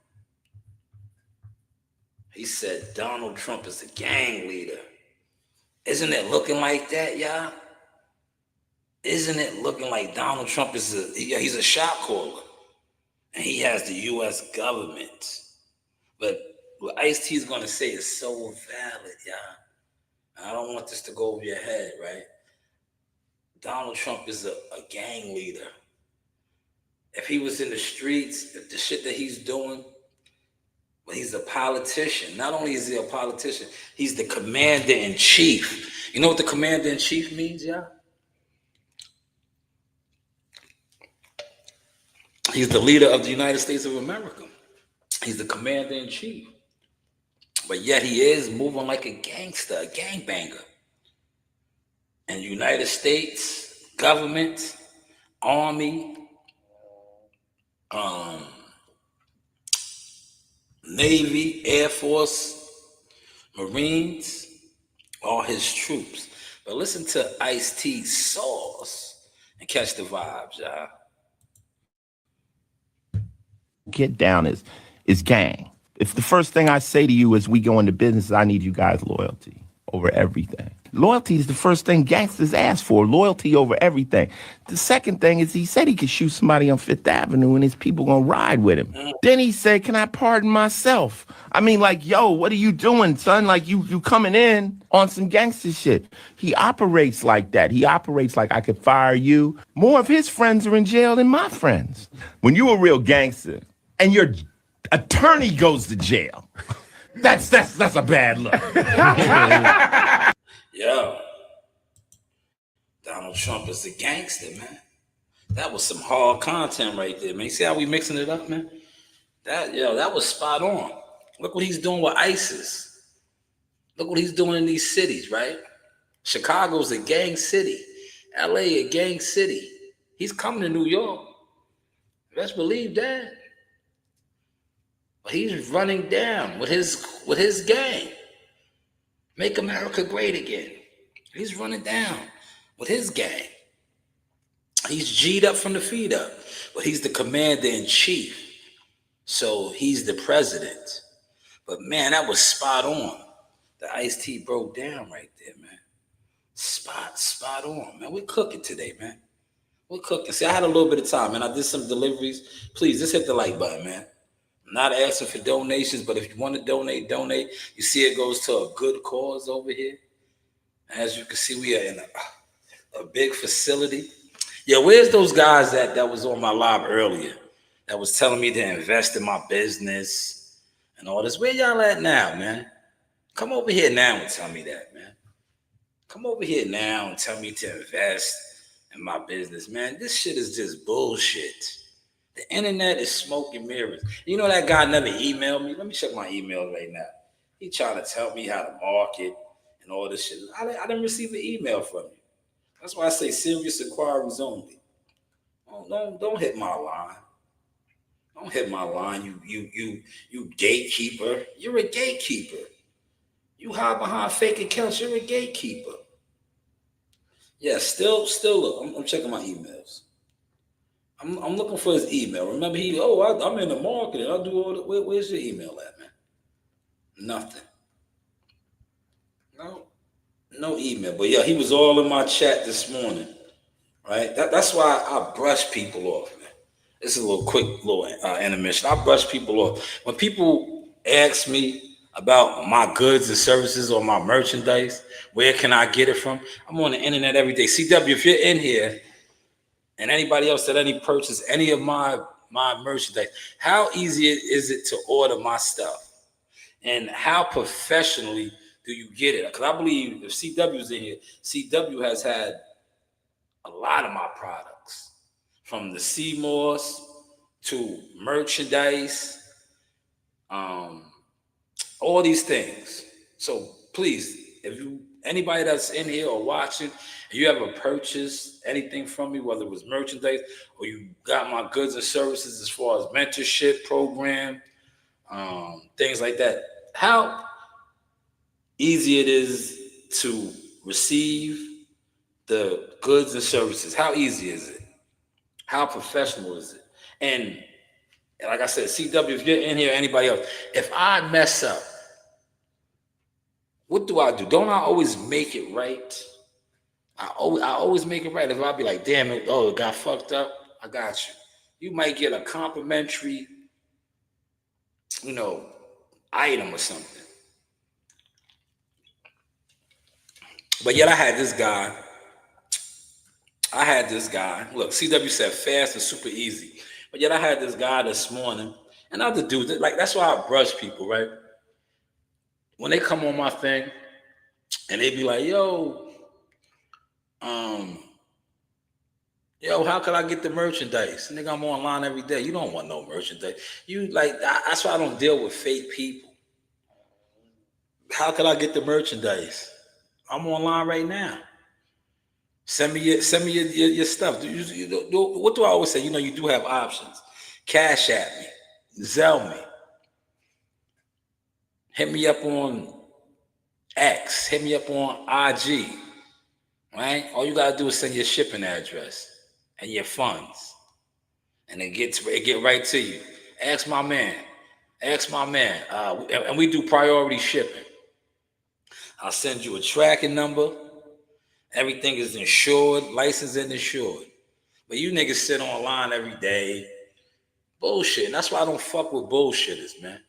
A: He said Donald Trump is a gang leader. Isn't it looking like that, y'all? Isn't it looking like Donald Trump is he's a shot caller, and he has the U.S. government? But what Ice-T is going to say is so valid, y'all. I don't want this to go over your head, right? Donald Trump is a gang leader. If he was in the streets, if the shit that he's doing, but he's a politician. Not only is he a politician, he's the commander-in-chief. You know what the commander-in-chief means, y'all? He's the leader of the United States of America. He's the commander-in-chief. But yet he is moving like a gangster, a gangbanger. And United States government, Army, Navy, Air Force, Marines, all his troops. But listen to Ice-T's sauce and catch the vibes, y'all.
I: get down is gang. If the first thing I say to you as we go into business, I need you guys' loyalty over everything. Loyalty is the first thing gangsters ask for, loyalty over everything. The second thing is he said he could shoot somebody on Fifth Avenue and his people gonna ride with him. Then he said, can I pardon myself? I mean, like, yo, what are you doing, son? Like, you coming in on some gangster shit. He operates like that. He operates like I could fire you. More of his friends are in jail than my friends. When you a real gangster and your attorney goes to jail, that's a bad look.
A: Yo, Donald Trump is a gangster, man. That was some hard content right there, man. You see how we mixing it up, man? That was spot on. Look what he's doing with ISIS. Look what he's doing in these cities, right? Chicago's a gang city. LA a gang city. He's coming to New York. Best believe that. But he's running down with his gang. Make America great again. He's running down with his gang. He's G'd up from the feet up, but he's the commander-in-chief. So he's the president. But man, that was spot on. The Ice-T broke down right there, man. Spot on, man. We're cooking today, man. We're cooking. See, I had a little bit of time, man. I did some deliveries. Please, just hit the like button, man. I'm not asking for donations, but if you want to donate. You see it goes to a good cause over here. As you can see, we are in a big facility. Yeah, where's those guys that was on my live earlier that was telling me to invest in my business and all this? Where y'all at now, man? Come over here now and tell me that, man. Come over here now and tell me to invest in my business, man. This shit is just bullshit. The internet is smoke and mirrors. You know that guy never emailed me? Let me check my email right now. He trying to tell me how to market and all this shit. I didn't receive an email from you. That's why I say serious inquiries only. Don't hit my line. Don't hit my line, you gatekeeper. You're a gatekeeper. You hide behind fake accounts. You're a gatekeeper. Yeah, still look. I'm checking my emails. I'm looking for his email. Remember, I'm in the marketing. I'll do all the. Where's your email at, man? Nothing. No email. But yeah, he was all in my chat this morning, right? That's why I brush people off, man. This is a quick little intermission. I brush people off. When people ask me about my goods and services or my merchandise, where can I get it from? I'm on the internet every day. CW, if you're in here, and anybody else that purchase any of my merchandise, how easy is it to order my stuff? And how professionally do you get it? Because I believe if CW's in here, CW has had a lot of my products from the Seymours to merchandise, all these things. So please, if anybody that's in here or watching, and you ever purchased anything from me, whether it was merchandise or you got my goods and services as far as mentorship program, things like that, how easy it is to receive the goods and services. How easy is it? How professional is it? And like I said, CW, if you're in here, anybody else, if I mess up, what do? Don't I always make it right? I always make it right. If I be like, damn it, it got fucked up, I got you. You might get a complimentary, item or something. But yet I had this guy. Look, CW said fast and super easy. But yet I had this guy this morning, and other dudes, like, that's why I brush people, right? When they come on my thing and they be like, yo, how could I get the merchandise? Nigga, I'm online every day. You don't want no merchandise. That's why I don't deal with fake people. How could I get the merchandise? I'm online right now. Send me your stuff. What do I always say? You do have options. Cash at me. Zelle me. Hit me up on X. Hit me up on IG. Right? All you gotta do is send your shipping address and your funds, and it get right to you. Ask my man. And we do priority shipping. I'll send you a tracking number. Everything is insured, licensed and insured. But you niggas sit online every day. Bullshit. And that's why I don't fuck with bullshitters, man.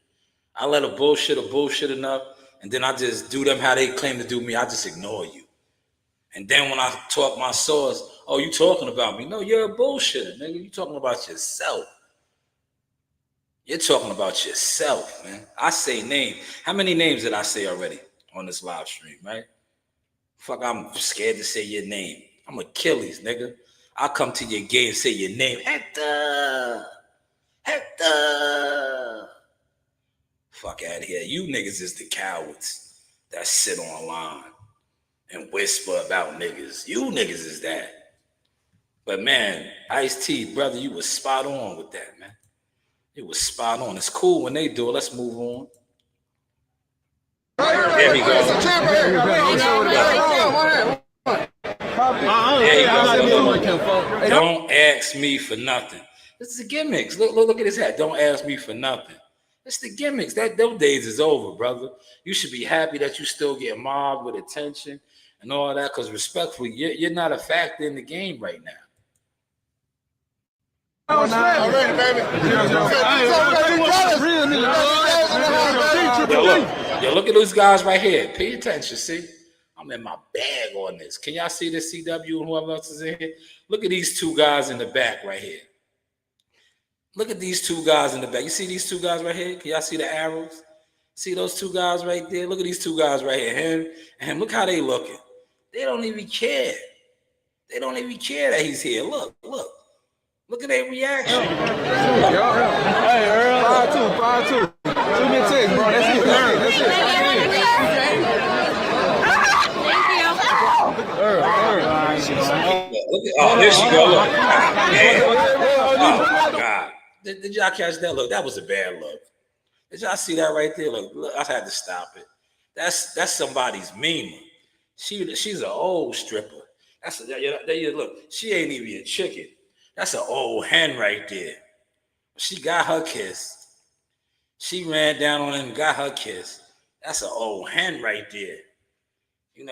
A: I let a bullshit enough, and then I just do them how they claim to do me. I just ignore you. And then when I talk my source, you talking about me. No, you're a bullshitter, nigga. You talking about yourself. You're talking about yourself, man. I say names. How many names did I say already on this live stream, right? Fuck, I'm scared to say your name. I'm Achilles, nigga. I'll come to your gate and say your name. Hector. Fuck out of here. You niggas is the cowards that sit online and whisper about niggas. You niggas is that. But man, Ice-T, brother, you was spot on with that, man. It was spot on. It's cool when they do it. Let's move on. There we go. Don't ask me for nothing. This is the gimmicks. Look at his hat. Don't ask me for nothing. It's the gimmicks. Those days is over, brother. You should be happy that you still get mobbed with attention and all that, because respectfully, you're not a factor in the game right now.
J: Already, baby.
A: Yo, look at those guys right here. Pay attention, see? I'm in my bag on this. Can y'all see this, CW and whoever else is in here? Look at these two guys in the back right here. Look at these two guys in the back. You see these two guys right here? Can y'all see the arrows? See those two guys right there? Look at these two guys right here. Him and him. Look how they looking. They don't even care. They don't even care that he's here. Look. Look at their reaction.
C: Hey, Earl. 5-2. Shoot me a text, bro. That's it. Earl.
A: Oh, there she go. Look. Oh, my God. Did y'all catch that? Look, that was a bad look. Did y'all see that right there? Look, I had to stop it. That's somebody's meme. She's an old stripper. Look, she ain't even a chicken. That's an old hen right there. She got her kiss. She ran down on him and got her kiss. That's an old hen right there.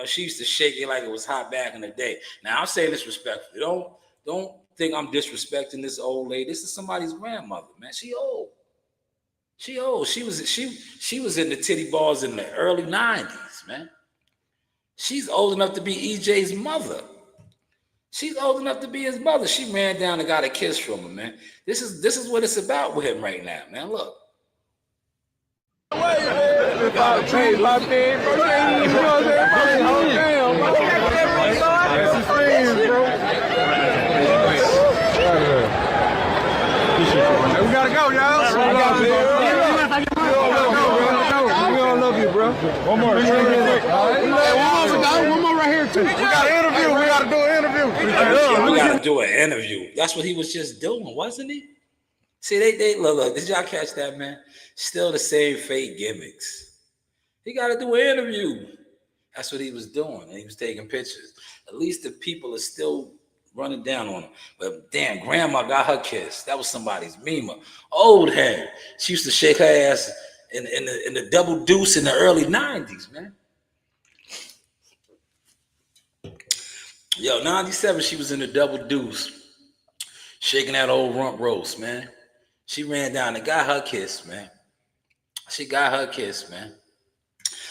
A: She used to shake it like it was hot back in the day. Now, I'm saying this respectfully. Don't think I'm disrespecting this old lady. This is somebody's grandmother, man. She old. She old. She was in the titty bars in the early 90s, man. She's old enough to be EJ's mother. She's old enough to be his mother. She ran down and got a kiss from him, man. This is what it's about with him right now, man. Look.
C: gotta go, y'all. We all love you, bro. One more. One more right here, too. We got an interview. We got to do an interview.
A: We got to do an interview. That's what he was just doing, wasn't he? See, they look. Did y'all catch that, man? Still the same fake gimmicks. He got to do an interview. That's what he was doing. And he was taking pictures. At least the people are still running down on him. But damn, grandma got her kiss. That was somebody's mema. Old head. She used to shake her ass in the double deuce in the early 90s, man. Yo, 97, she was in the double deuce, shaking that old rump roast, man. She ran down and got her kiss, man. She got her kiss, man.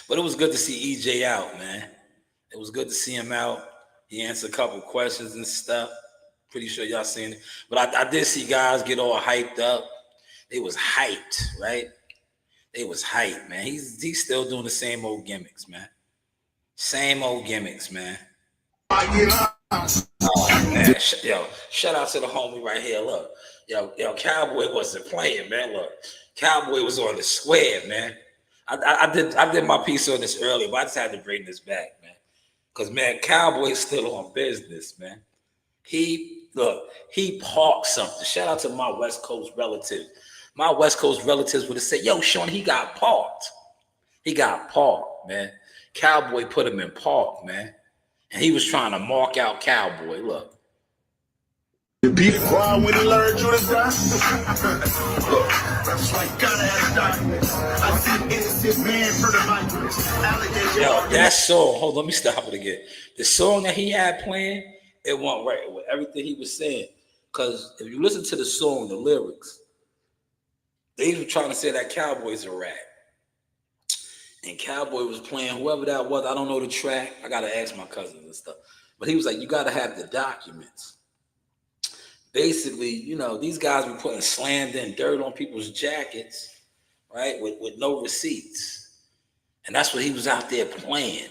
A: But it was good to see EJ out, man. It was good to see him out. He answered a couple questions and stuff. Pretty sure y'all seen it. But I did see guys get all hyped up. They was hyped, right? They was hyped, man. He's still doing the same old gimmicks, man. Same old gimmicks, man. Oh, man. Yo, shout out to the homie right here. Look, yo, Cowboy wasn't playing, man. Look, Cowboy was on the square, man. I did my piece on this earlier, but I just had to bring this back, man. Because, man, Cowboy's still on business, man. He parked something. Shout out to my West Coast relatives. My West Coast relatives would have said, yo, Sean, he got parked. He got parked, man. Cowboy put him in park, man. And he was trying to mark out Cowboy. Look.
J: The beat quiet when he learned you to die. Look, that's like gotta have documents. I see innocent man for the migrants.
A: Yo, that song, hold on, let me stop it again. The song that he had playing, it went right with everything he was saying. Because if you listen to the song, the lyrics, they were trying to say that Cowboy's a rat. And Cowboy was playing whoever that was. I don't know the track. I got to ask my cousins and stuff. But he was like, you got to have the documents. Basically, you know, these guys were putting slammed in dirt on people's jackets, right, with no receipts. And that's what he was out there playing.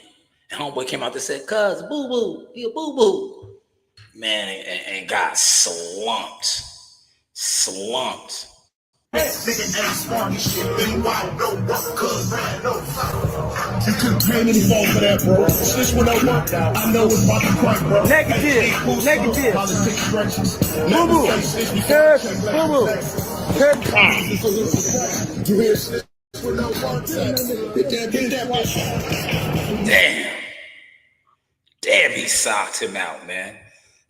A: And homeboy came out there and said, cuz, boo-boo, he a boo-boo. Man, and got slumped.
J: Nigga ain't smart as shit. Then why no what? Cuz man, no. You couldn't pay any phone for that, bro. This one I want. I know it's about to crack, bro.
C: Negative.
J: Politics stretches.
C: Boo-boo.
J: You hear shit with no contact. Hit that bitch.
A: Damn, he socked him out, man.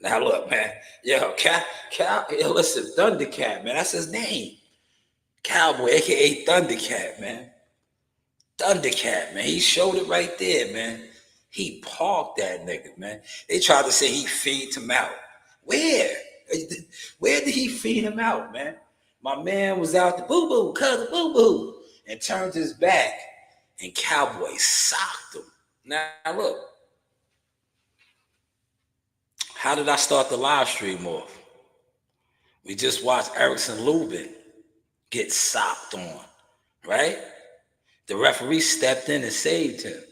A: Now look, man. Yo, listen, Thundercat, man. That's his name. Cowboy, aka Thundercat, man. Thundercat, man. He showed it right there, man. He parked that nigga, man. They tried to say he feed him out. Where? Where did he feed him out, man? My man was out the boo-boo, cuz boo-boo, and turned his back, and Cowboy socked him. Now look. How did I start the live stream off? We just watched Erickson Lubin get socked on, right? The referee stepped in and saved him.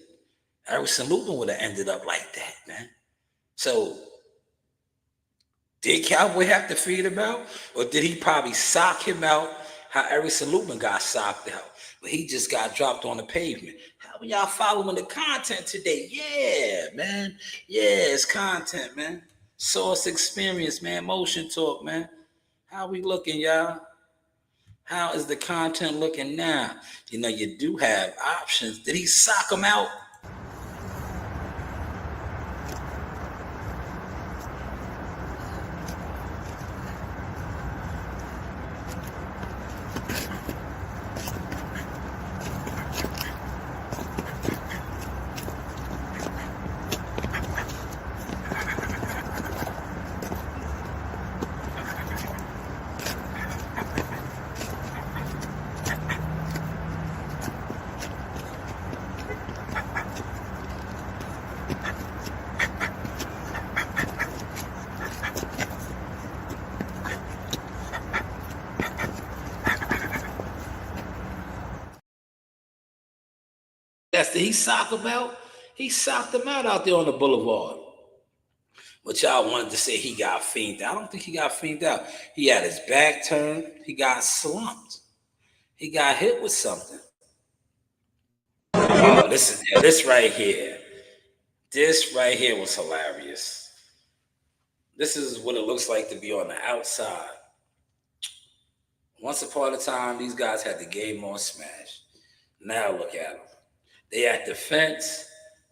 A: Erickson Lubin would have ended up like that, man. So, did Cowboy have to feed him out? Or did he probably sock him out how Erickson Lubin got socked out? But he just got dropped on the pavement. How are y'all following the content today? Yeah, man. Yeah, it's content, man. Source experience, man. Motion talk, man. How we looking, y'all? How is the content looking now? You know, you do have options. Did he sock him out? Did he sock him out? He socked him out there on the boulevard. But y'all wanted to say he got fiended out. I don't think he got fiended out. He had his back turned. He got slumped. He got hit with something. Oh, this right here. This right here was hilarious. This is what it looks like to be on the outside. Once upon a time, these guys had the game on smash. Now look at them. They at the fence,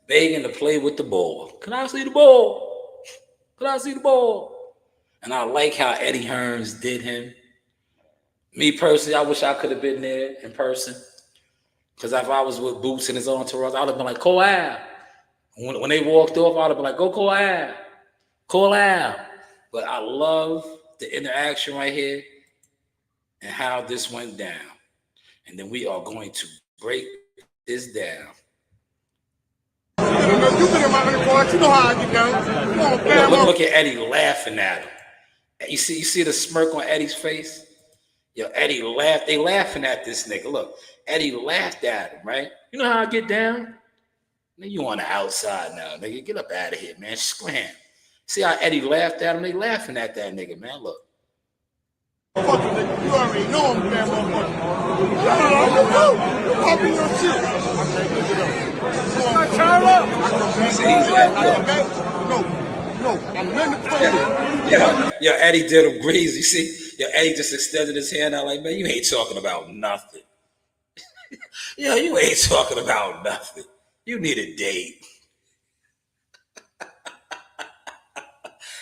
A: begging to play with the ball. Can I see the ball? Can I see the ball? And I like how Eddie Hearns did him. Me personally, I wish I could have been there in person. Because if I was with Boots and his entourage, I would have been like, Cole Al. When they walked off, I would have been like, go Cole Al. Cole Al. But I love the interaction right here and how this went down. And then we are going to break this down.
J: You been in my undercourt, you know how I get down.
A: Look at Eddie laughing at him. You see the smirk on Eddie's face? Yo, Eddie laughed. They laughing at this nigga. Look, Eddie laughed at him, right? You know how I get down? Nigga, you on the outside now, nigga. Get up out of here, man. Scram. See how Eddie laughed at him? They laughing at that nigga, man. Look.
J: Fuck you, nigga. You already know I'm bad motherfucker. You popping your shit. Turn up. No, I'm letting it
A: Yo, Eddie did him greasy. You see? Yo, Eddie just extended his hand out like, man, you ain't talking about nothing. Yo, you ain't talking about nothing. You need a date.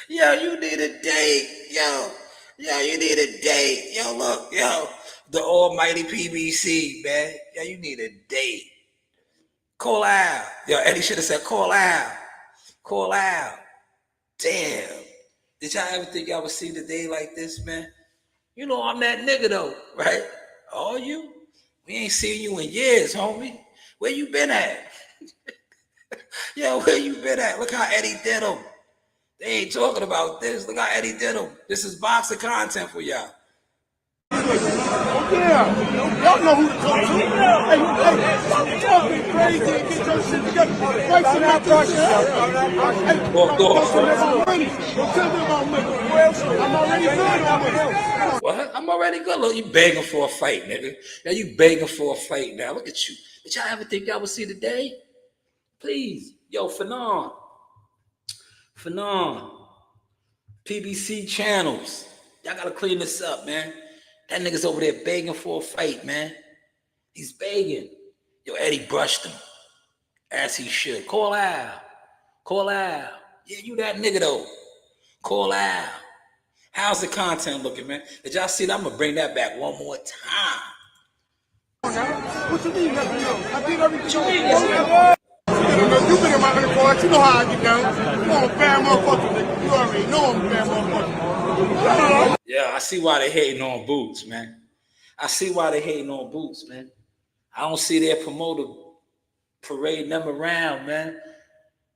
A: Yo, you need a date. Yo, you need a date. Yo, look, yo, the almighty PBC, man. Yo, you need a date. Call out. Yo, Eddie should have said, call out. Call out. Damn. Did y'all ever think y'all would see the day like this, man? You know I'm that nigga though, right? Are you? We ain't seen you in years, homie. Where you been at? Yo, where you been at? Look how Eddie did him. They ain't talking about this. Look how Eddie did him. This is boxing content for y'all.
J: Yeah, y'all know who to talk to. Hey, stop talking crazy and get your shit together. Fight some out Hey, don't tell me about money. Don't tell me about money. I'm already good on money.
A: What? I'm already good. Look, you begging for a fight, nigga. Now you begging for a fight now. Look at you. Did y'all ever think y'all would see the day? Please. Yo, Fanon. PBC channels. Y'all gotta clean this up, man. That nigga's over there begging for a fight, man. He's begging. Yo, Eddie brushed him. As he should. Call out. Call out. Yeah, you that nigga though. Call out. How's the content looking, man? Did y'all see that? I'm gonna bring that back one more time.
J: What you mean? I did everything. You been in my undercourt, you know how I get down. You want a bad motherfucker, nigga. You already know I'm a bad motherfucker.
A: Yeah, I see why they hating on Boots, man. I see why they hating on Boots, man. I don't see their promoter parading them around, man.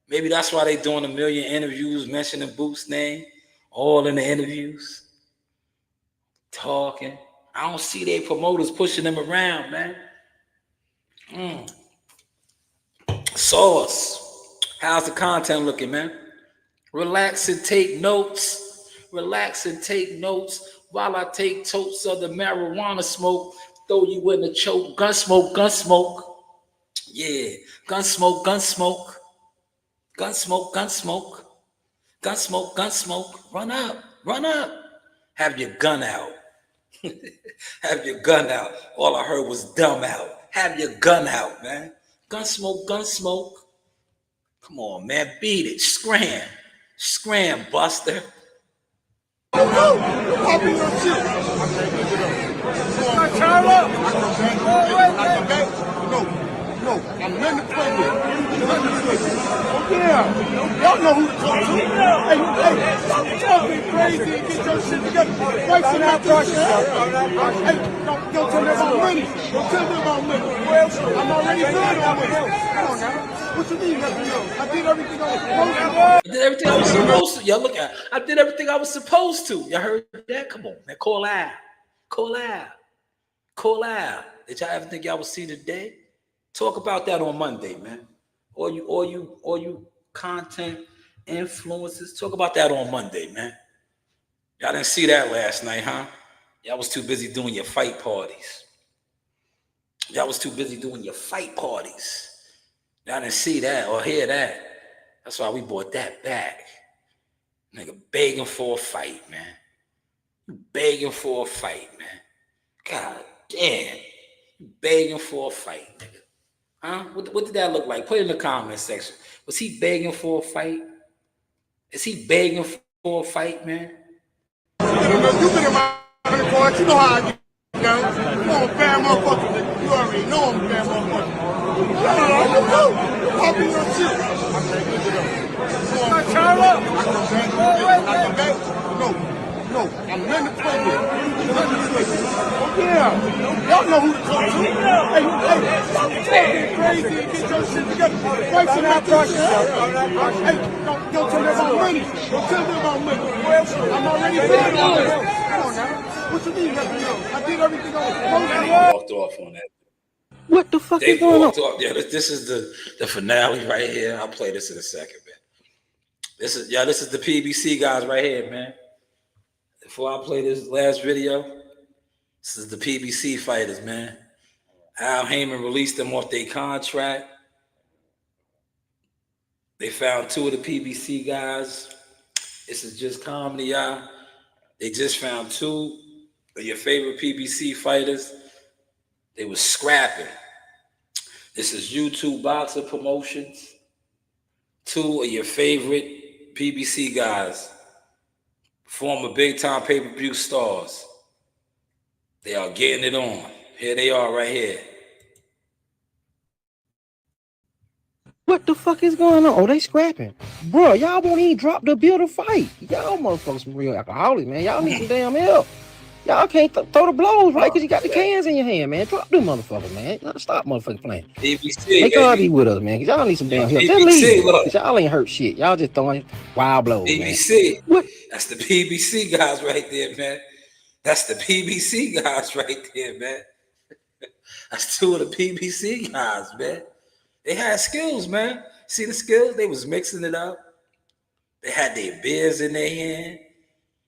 A: Maybe that's why they doing a million interviews mentioning Boots' name, all in the interviews, talking. I don't see their promoters pushing them around, man. Sauce, how's the content looking, man? Relax and take notes. Relax and take notes while I take totes of the marijuana smoke. Throw you in the choke. Gun smoke, gun smoke. Yeah, gun smoke, gun smoke. Gun smoke, gun smoke. Gun smoke, gun smoke. Run up, run up. Have your gun out. Have your gun out. All I heard was dumb out. Have your gun out, man. Gun smoke, gun smoke. Come on, man. Beat it. Scram. Scram, Buster.
J: You popping your shit. Turn up. No, I'm letting it play with. Yeah, y'all know who to talk to. Hey, stop talking crazy and get your shit together. Fight some out Hey, don't tell me about money. Don't tell me about money. I'm already good on money. Come on now. What you mean? I did everything I was supposed to.
A: I did everything I was supposed to. Y'all look at it. I did everything I was supposed to. Y'all heard that? Come on, man. Call out. Call out. Call out. Did y'all ever think y'all would see the day? Talk about that on Monday, man. All you content influences. Talk about that on Monday, man. Y'all didn't see that last night, huh? Y'all was too busy doing your fight parties. Y'all was too busy doing your fight parties. Y'all didn't see that or hear that. That's why we brought that back. Nigga begging for a fight, man. Begging for a fight, man. God damn. Begging for a fight, nigga. Huh? What did that look like? Put it in the comment section. Was he begging for a fight? Is he begging for a fight, man?
J: You been in my court. You know how I get down. You know I'm a bad motherfucker, nigga. You already know I'm a bad motherfucker. You popping your shit. Turn up. No, I'm letting it play with. Oh, yeah. Y'all know who to talk to. Hey, stop talking crazy and get your shit together. Fight some out there. Hey, don't tell me about money. Don't tell me about money. I'm already paying on it. Come on now. What you mean, I did everything I was supposed to.
A: Walked off on that.
H: What the fuck is going on?
A: Off. Yeah, this is the finale right here. I'll play this in a second, man. This is the PBC guys right here, man. Before I play this last video, this is the PBC fighters, man. Al Heyman released them off their contract. They found 2 of the PBC guys. This is just comedy, y'all. They just found 2 of your favorite PBC fighters. They was scrapping. This is YouTube Boxer Promotions. 2 of your favorite PBC guys. Former big-time pay-per-view stars. They are getting it on. Here they are right here.
H: What the fuck is going on? Oh, they scrapping. Bro, y'all won't even drop the bill to fight. Y'all motherfuckers some real alcoholics, man. Y'all need some damn help. Y'all can't throw the blows, right? Because you got the cans in your hand, man. Drop them motherfuckers, man. Stop motherfucking playing.
A: PBC,
H: Make God be with us, man. Because y'all need some damn help. Just leave. Because y'all ain't hurt shit. Y'all just throwing wild blows,
A: PBC.
H: Man. What?
A: That's the PBC guys right there, man. That's the PBC guys right there, man. That's 2 of the PBC guys, man. They had skills, man. See the skills? They was mixing it up. They had their beers in their hand.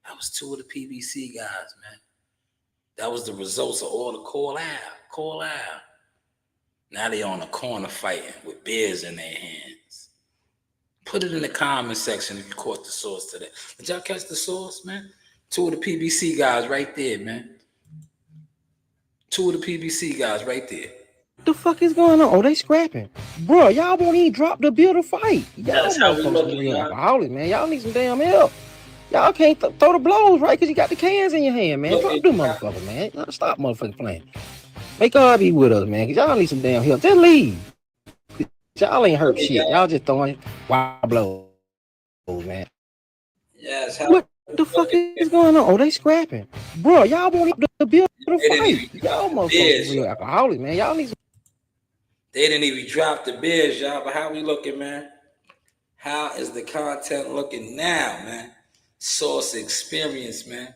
A: That was 2 of the PBC guys, man. That was the results of all the call out. Now they on the corner fighting with beers in their hands. Put it in the comment section if you caught the source today. Did y'all catch the source, man? 2 of the PBC guys right there, man. 2 of the PBC guys right there.
H: What the fuck is going on? Oh, they scrapping. Bro, y'all won't even drop the bill to fight. Y'all motherfuckers some real alcoholics, man. Y'all need some damn help. Y'all can't throw the blows, right? Because you got the cans in your hand, man. Drop them motherfuckers, man. Stop motherfucking playing. Make God be with us, man. Because y'all need some damn help. Just leave. Y'all ain't hurt shit. Y'all just throwing wild blows, man.
A: Yes.
H: What the fuck is going on? Oh, they scrapping. Bro, y'all won't even the bill to fight. Y'all motherfuckers some real alcoholics, man. Y'all need some.
A: They didn't even drop the beers, y'all. But how we looking, man? How is the content looking now, man? Source experience, man.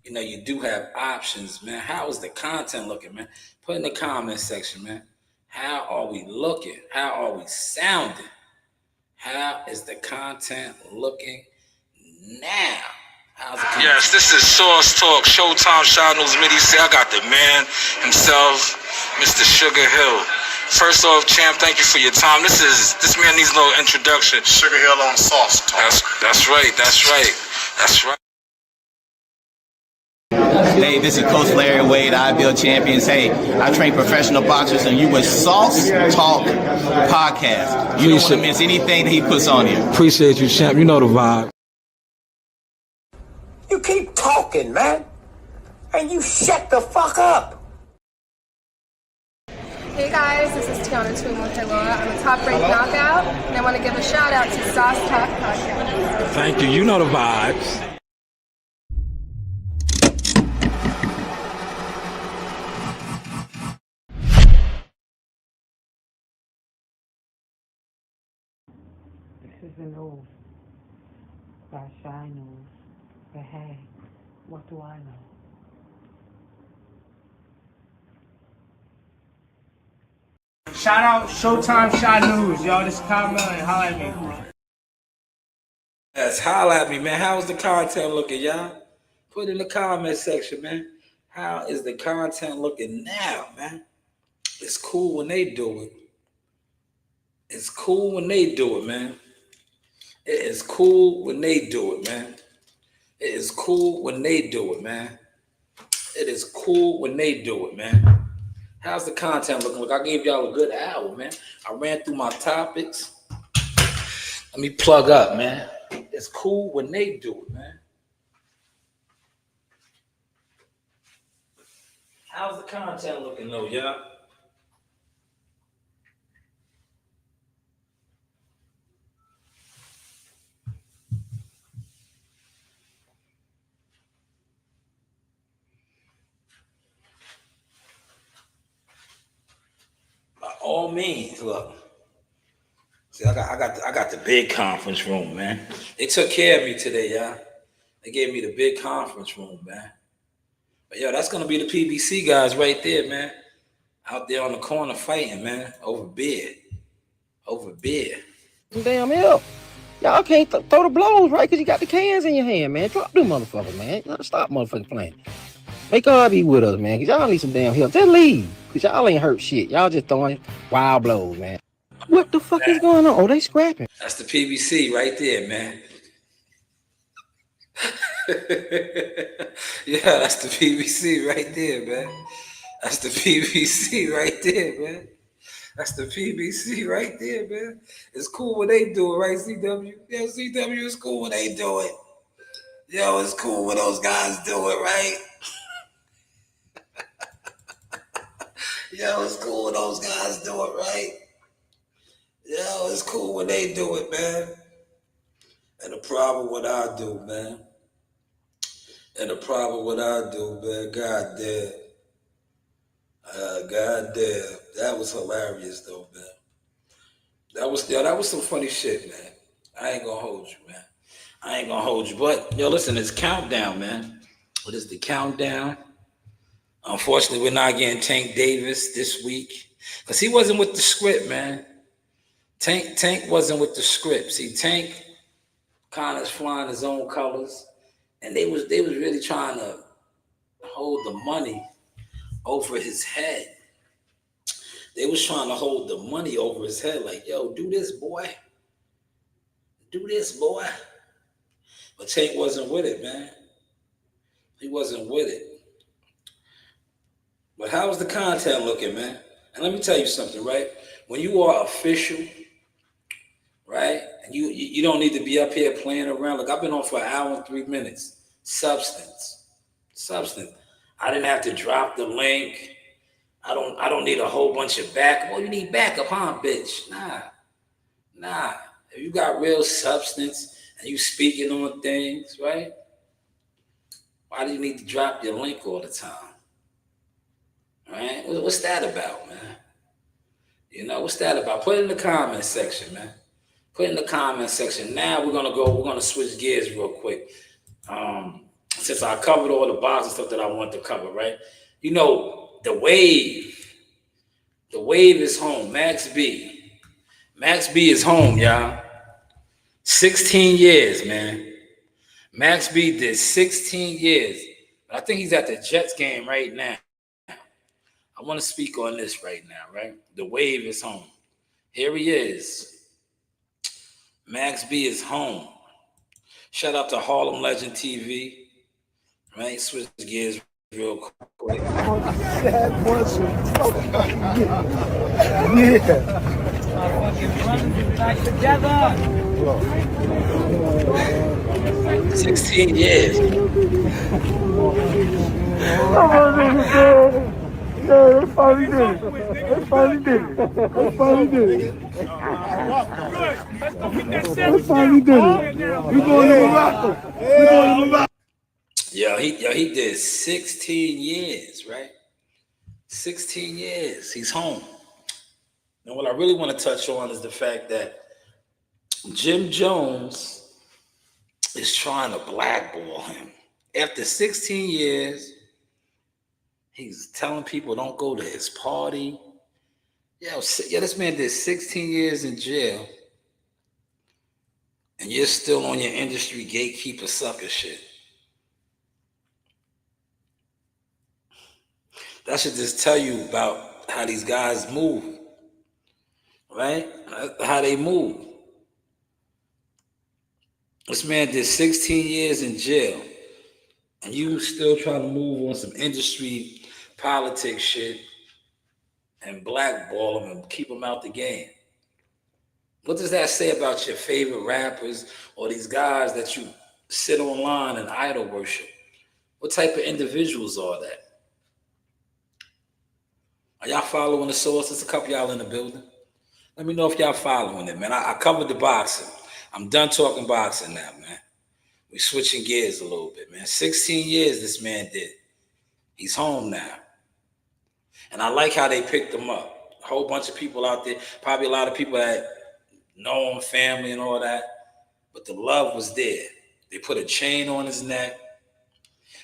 A: You know, you do have options, man. How is the content looking, man? Put in the comment section, man. How are we looking? How are we sounding? How is the content looking now? How's the content? Yes, this is Source Talk, Showtime Shanewz midi-series. I got the man himself, Mr. Sugar Hill. First off, champ, thank you for your time. This man needs a little introduction.
K: Sugar Hill on Sauce Talk.
A: That's right. That's right.
L: Hey, this is Coach Larry Wade, IBL Champions. Hey, I train professional boxers, and you with Sauce Talk Podcast. You don't want to miss anything that he puts on here.
M: Appreciate you, champ. You know the vibe.
N: You keep talking, man, and you shut the fuck up.
O: Hey guys, this is Tiana Tuimu-Heloa. I'm a top-ranked knockout, and I want to give a shout-out to Sauce Talk Podcast.
M: Thank you. You know the vibes.
P: This is the news by Shanewz. But hey, what do I know?
B: Shout out Showtime Shanewz, y'all. This is Kyle Miller. Holla at me.
A: Yes, holla at me, man. How's the content looking, y'all? Put in the comment section, man. How is the content looking now, man? It's cool when they do it. It's cool when they do it, man. It is cool when they do it, man. It is cool when they do it, man. It is cool when they do it, man. How's the content looking? Look, I gave y'all a good hour, man. I ran through my topics. Let me plug up, man. It's cool when they do it, man. How's the content looking, though, y'all? By all means, look. See, I got the big conference room, man. They took care of me today, y'all. They gave me the big conference room, man. But yo, that's gonna be the PBC guys right there, man. Out there on the corner fighting, man, over beer. Over beer.
H: Damn help. Y'all can't throw the blows, right? Because you got the cans in your hand, man. Drop them motherfuckers, man. You gotta stop motherfucking playing. Make God be with us, man. Because y'all need some damn help. Just leave. Because y'all ain't hurt shit. Y'all just throwing wild blows, man. What the fuck is going on? Oh, they scrapping.
A: That's the PBC right there, man. Yeah, that's the PBC right there, man. That's the PBC right there, man. That's the PBC right there, man. It's cool when they do it, right, CW? Yeah, CW is cool when they do it. Yo, it's cool when those guys do it, right? Yo, it's cool when those guys do it, right? Yo, it's cool when they do it, man. And the problem what I do, man. And the problem what I do, man. God damn. God damn. That was hilarious, though, man. That was some funny shit, man. I ain't gonna hold you, man. I ain't gonna hold you. But, yo, listen, it's countdown, man. What is the countdown? Unfortunately, we're not getting Tank Davis this week. Because he wasn't with the script, man. Tank wasn't with the script. See, Tank kind of flying his own colors. And they was really trying to hold the money over his head. They was trying to hold the money over his head, like, yo, do this, boy. Do this, boy. But Tank wasn't with it, man. He wasn't with it. But how was the content looking, man? And let me tell you something, right? When you are official, right, and you don't need to be up here playing around. Look, I've been on for an hour and 3 minutes. Substance. I didn't have to drop the link. I don't need a whole bunch of backup. Well, you need backup, huh, bitch? Nah. If you got real substance and you speaking on things, right? Why do you need to drop your link all the time? Right? What's that about, man? You know, what's that about? Put it in the comment section, man. Put it in the comment section. Now we're gonna switch gears real quick. Since I covered all the boxes and stuff that I want to cover, right? You know, the wave is home. Max B is home, y'all. 16 years, man. Max B did 16 years. I think he's at the Jets game right now. I want to speak on this right now, right? The wave is home. Here he is. Max B is home. Shout out to Harlem Legend TV. Right? Switch gears real quick.
J: Sad person.
Q: Back together.
A: 16 years.
J: Yeah, they finally did it. They finally did it. We going to Morocco.
A: Yo, he did 16 years, right? 16 years. He's home. Now, what I really want to touch on is the fact that Jim Jones is trying to blackball him. After 16 years, he's telling people don't go to his party. Yo, this man did 16 years in jail. And you're still on your industry gatekeeper sucker shit. That should just tell you about how these guys move, right? How they move. This man did 16 years in jail, and you still trying to move on some industry politics shit and blackball him and keep him out the game. What does that say about your favorite rappers or these guys that you sit online and idol worship? What type of individuals are that? Are y'all following the source? There's a couple y'all in the building. Let me know if y'all following it, man. I covered the boxing. I'm done talking boxing now, man. We switching gears a little bit, man. 16 years this man did. He's home now. And I like how they picked him up. A whole bunch of people out there, probably a lot of people that know him, family and all that, but the love was there. They put a chain on his neck.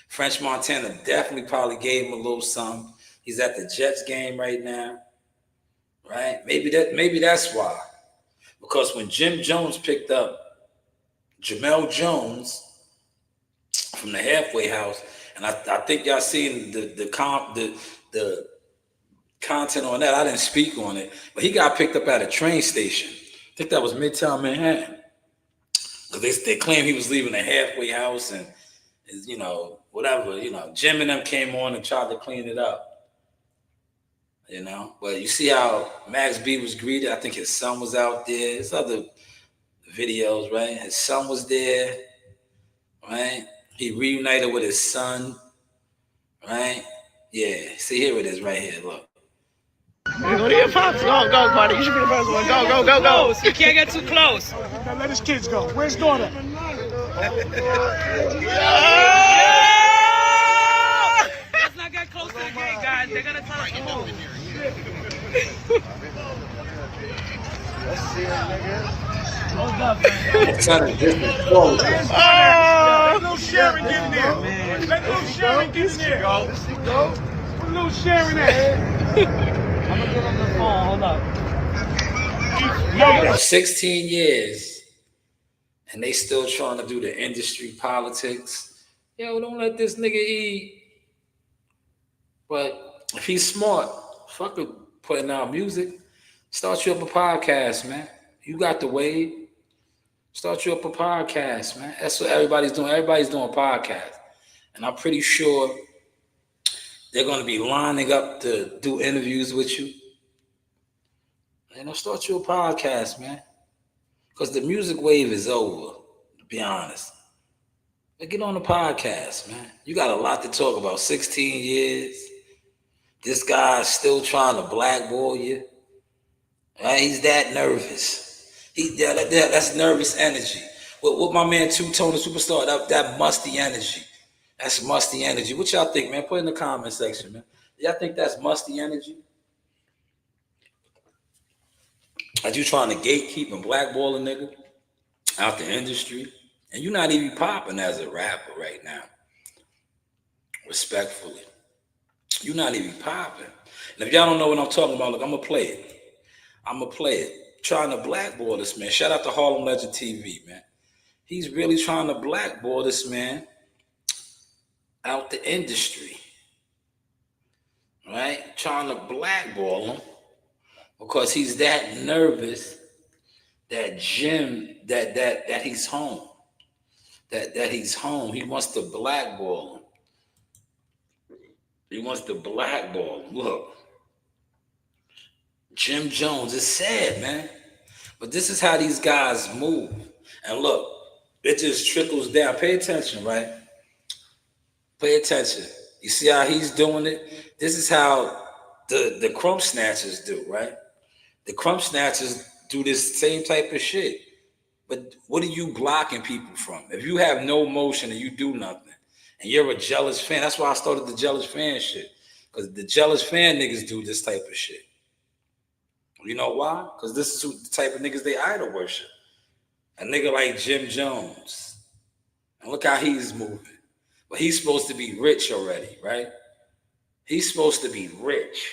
A: French Montana definitely probably gave him a little something. He's at the Jets game right now, right? Maybe that's why. Because when Jim Jones picked up Jamel Jones from the halfway house, and I think y'all seen the content on that. I didn't speak on it, but he got picked up at a train station. I think that was Midtown Manhattan. Because they claim he was leaving the halfway house and, whatever, Jim and them came on and tried to clean it up. But you see how Max B was greeted. I think his son was out there. There's other videos, right? His son was there, right? He reunited with his son, right? Yeah. See, here it is right here. Look.
J: Go to your pops. Go, Carter. You should be the first one. Go.
Q: You can't get too close.
J: Now let his kids go. Where's daughter?
Q: Let's not get close to the gate, guys. They're gonna tell us to move.
J: Let's see him, nigga.
Q: Hold up, man.
J: Let little Sharon get in there. Let little Sharon get in there. Let's go. Where little Sharon at?
Q: I'm gonna get on the phone. Hold up.
A: 16 years, and they still trying to do the industry politics. Yo, don't let this nigga eat. But if he's smart, fuck with putting out music. Start you up a podcast, man. You got the wave. Start you up a podcast, man. That's what everybody's doing. Everybody's doing a podcast. And I'm pretty sure they're going to be lining up to do interviews with you. Start you a podcast, man. Because the music wave is over, to be honest. But get on the podcast, man. You got a lot to talk about. 16 years. This guy's still trying to blackball you. Right? He's that nervous. That's nervous energy. What my man Two-Tone, the Superstar, that musty energy. That's musty energy. What y'all think, man? Put in the comment section, man. Y'all think that's musty energy? Are you trying to gatekeep and blackball a nigga out the industry? And you're not even popping as a rapper right now. Respectfully. You're not even popping. And if y'all don't know what I'm talking about, look, I'm going to play it. Trying to blackball this man. Shout out to Harlem Legend TV, man. He's really trying to blackball this man out the industry. Right? Trying to blackball him because he's that nervous that Jim, that he's home. That he's home. He wants to blackball him. He wants to blackball him. Look. Jim Jones is sad, man. But this is how these guys move. And look, it just trickles down. Pay attention, right? Pay attention. You see how he's doing it? This is how the crumb snatchers do, right? The crumb snatchers do this same type of shit. But what are you blocking people from? If you have no motion and you do nothing, and you're a jealous fan, that's why I started the jealous fan shit. Because the jealous fan niggas do this type of shit. You know why? Because this is the type of niggas they idol worship. A nigga like Jim Jones. And look how he's moving. But he's supposed to be rich already, right? He's supposed to be rich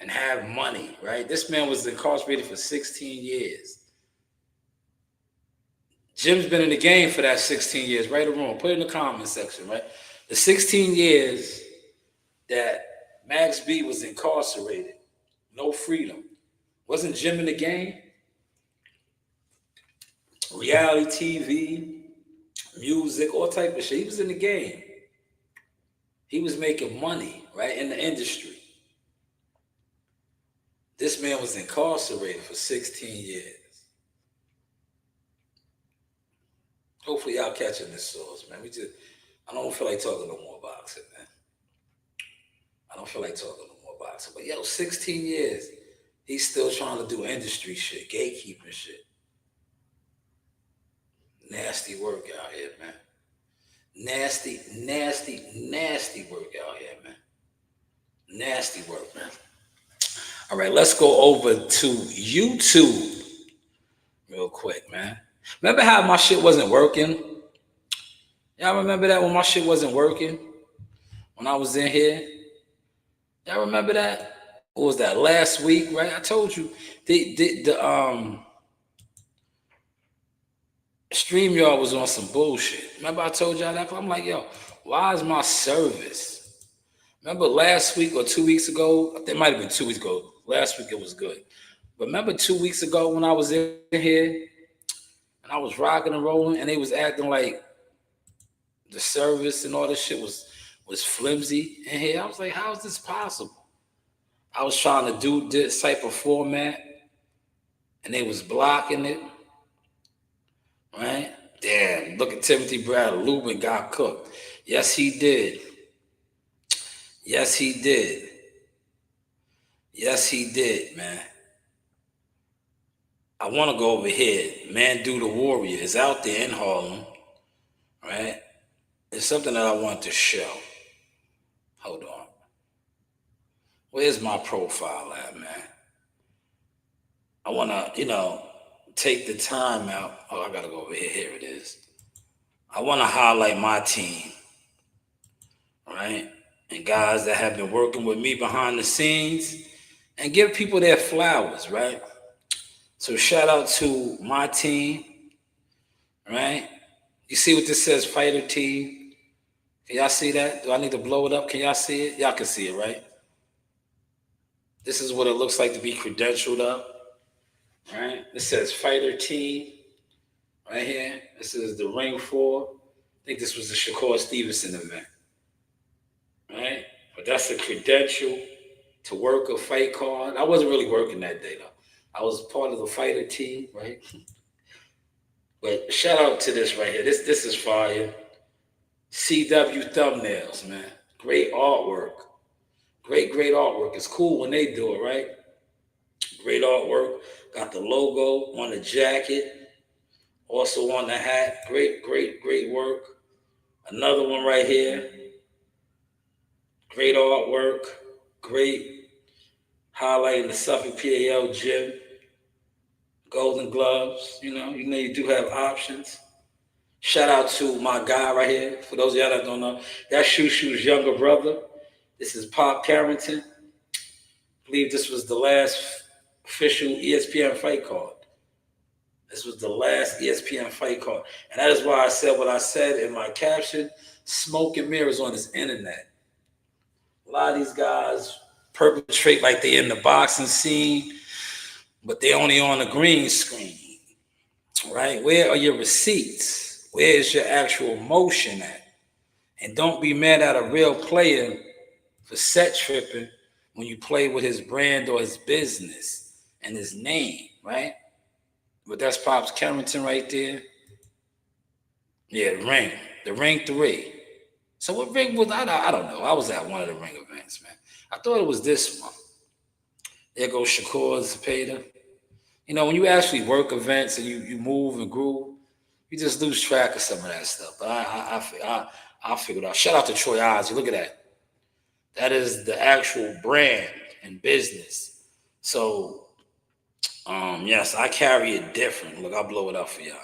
A: and have money, right? This man was incarcerated for 16 years. Jim's been in the game for that 16 years, right or wrong. Put it in the comment section, right? The 16 years that Max B was incarcerated, no freedom. Wasn't Jim in the game? Reality TV, music, all type of shit. He was in the game. He was making money, right, in the industry. This man was incarcerated for 16 years. Hopefully y'all catching this sauce, man. I don't feel like talking no more boxing, man. I don't feel like talking no more boxing. But yo, 16 years, he's still trying to do industry shit, gatekeeping shit. Nasty work out here, man. Nasty, nasty, nasty work out here, man. Nasty work, man. All right, let's go over to YouTube real quick, man. Remember how my shit wasn't working? Y'all remember that when my shit wasn't working? When I was in here? Y'all remember that? What was that, last week, right? I told you the StreamYard was on some bullshit. Remember I told y'all that? I'm like, yo, why is my service? Remember last week or 2 weeks ago? I think it might have been 2 weeks ago. Last week it was good. But remember 2 weeks ago when I was in here and I was rocking and rolling and they was acting like the service and all this shit was flimsy in here? I was like, how is this possible? I was trying to do this type of format and they was blocking it. Right? Damn, look at Timothy Bradley. Lubin got cooked. Yes, he did. Yes, he did. Yes, he did, man. I want to go over here. Man Do the Warrior is out there in Harlem. Right? It's something that I want to show. Hold on. Where's my profile at, man? I want to, take the time out. Oh, I got to go over here. Here it is. I want to highlight my team, right? And guys that have been working with me behind the scenes and give people their flowers, right? So shout out to my team, right? You see what this says, Fighter Team? Can y'all see that? Do I need to blow it up? Can y'all see it? Y'all can see it, right? This is what it looks like to be credentialed up. Right, it says Fighter Team right here. This is the Ring 4. I think this was the Shakur Stevenson event. Right? But that's a credential to work a fight card. I wasn't really working that day though. I was part of the Fighter Team, right? But shout out to this right here. This is fire. CW thumbnails, man. Great artwork. Great artwork. It's cool when they do it, right? Great artwork. Got the logo on the jacket, also on the hat. Great work. Another one right here. Great artwork. Great highlighting the Suffolk PAL gym. Golden gloves. You do have options. Shout out to my guy right here. For those of y'all that don't know, that's Shushu's younger brother. This is Pop Carrington. I believe this was the last official ESPN fight card. This was the last ESPN fight card. And that is why I said what I said in my caption, smoke and mirrors on this internet. A lot of these guys perpetrate like they in the boxing scene, but they only on the green screen, right? Where are your receipts? Where is your actual motion at? And don't be mad at a real player for set tripping when you play with his brand or his business and his name, right? But that's Pops Carrington right there. Yeah, the ring 3. So what ring was I don't know. I was at one of the ring events, man. I thought it was this one. There goes Shakur Zepeda. When you actually work events and you move and groove, you just lose track of some of that stuff. But I figured out. Shout out to Troy Ozzie. Look at that. That is the actual brand and business. So, yes, I carry it different. Look, I'll blow it up for y'all.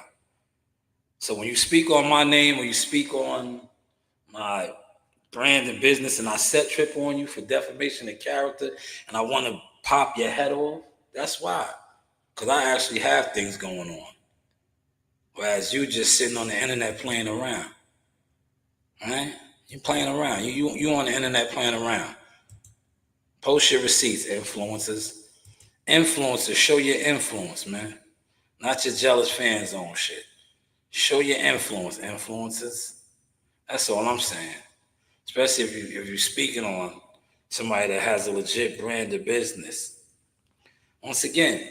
A: So when you speak on my name, when you speak on my brand and business, and I set trip on you for defamation of character, and I want to pop your head off, that's why. Because I actually have things going on. Whereas you just sitting on the internet playing around. Right? You playing around. You on the internet playing around. Post your receipts, influencers. Influencers, show your influence, man. Not your jealous fans on shit. Show your influence, influencers. That's all I'm saying. Especially if you're speaking on somebody that has a legit brand of business. Once again,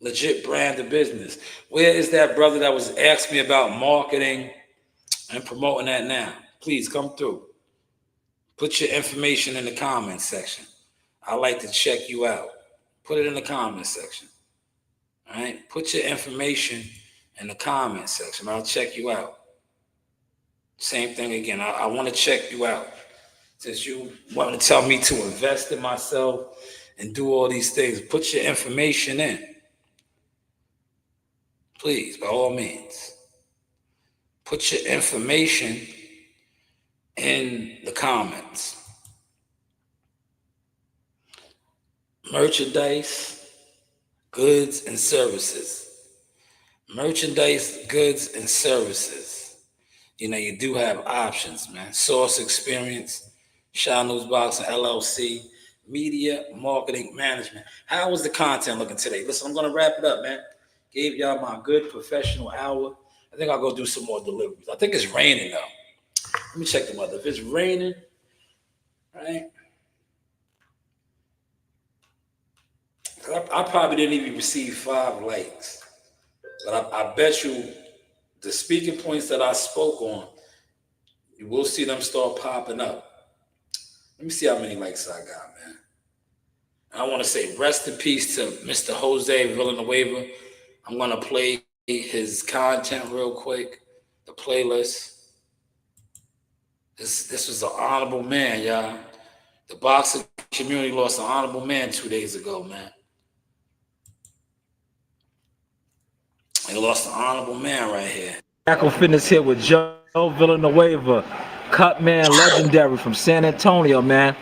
A: legit brand of business. Where is that brother that was asking me about marketing and promoting that now? Please come through. Put your information in the comments section. I like to check you out. Put it in the comments section. All right? Put your information in the comments section. I'll check you out. Same thing again. I want to check you out. Since you want to tell me to invest in myself and do all these things, put your information in. Please, by all means. Put your information in the comments. Merchandise, goods, and services. Merchandise, goods, and services. You know, you do have options, man. Source Experience, Shanewz Boxing LLC, Media Marketing Management. How was the content looking today? Listen, I'm going to wrap it up, man. Gave y'all my good professional hour. I think I'll go do some more deliveries. I think it's raining, though. Let me check the weather. If it's raining, right? I probably didn't even receive 5 likes. But I bet you the speaking points that I spoke on, you will see them start popping up. Let me see how many likes I got, man. I want to say rest in peace to Mr. Jose Villanueva. I'm going to play his content real quick, the playlist. This was an honorable man, y'all. The boxing community lost an honorable man 2 days ago, man. They lost an honorable man right here.
M: Tackle Fitness here with Joe Villanueva, cut man legendary from San Antonio, man.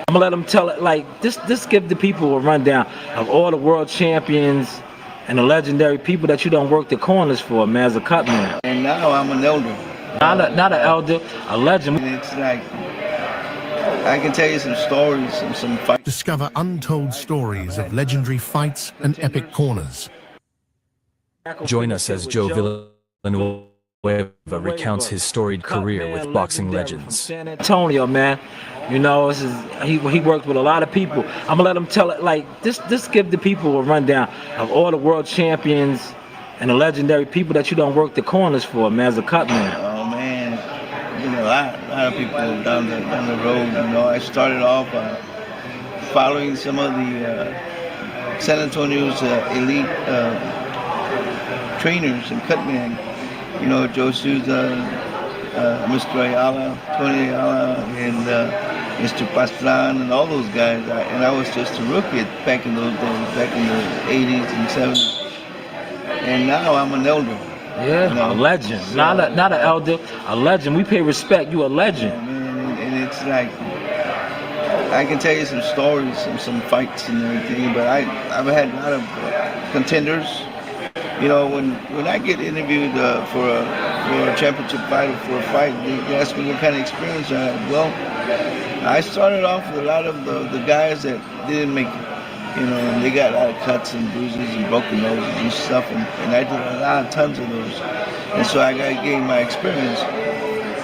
M: I'm gonna let him tell it like this. Give the people a rundown of all the world champions and the legendary people that you don't work the corners for, man, as a cut man.
R: And now I'm an elder.
M: Not an elder, a legend.
R: And it's like, I can tell you some stories, some fights.
S: Discover untold stories of legendary fights and epic corners.
T: Join us as Joe Villanueva recounts his storied career with boxing legends.
M: San Antonio, man. You know, he worked with a lot of people. I'm gonna let him tell it like this. Give the people a rundown of all the world champions and the legendary people that you don't work the corners for, man, as a cut man.
R: Oh man, you know, a lot of people down the road. You know, I started off following some of the San Antonio's elite trainers and cutmen. You know, Joe Souza, Mr. Ayala, Tony Ayala, and Mr. Pastran, and all those guys. And I was just a rookie back in those days, back in the 80s and 70s. And now I'm an elder.
M: Yeah, you know? A legend. So, not an elder, a legend. We pay respect. You a legend.
R: Yeah, man, and it's like, I can tell you some stories, some fights and everything, but I've had a lot of contenders. You know, when I get interviewed for a championship fight, for a fight, they ask me what kind of experience I had. Well, I started off with a lot of the guys that didn't make it. You know, and they got a lot of cuts and bruises and broken noses and stuff, and I did tons of those. And so I got to gain my experience.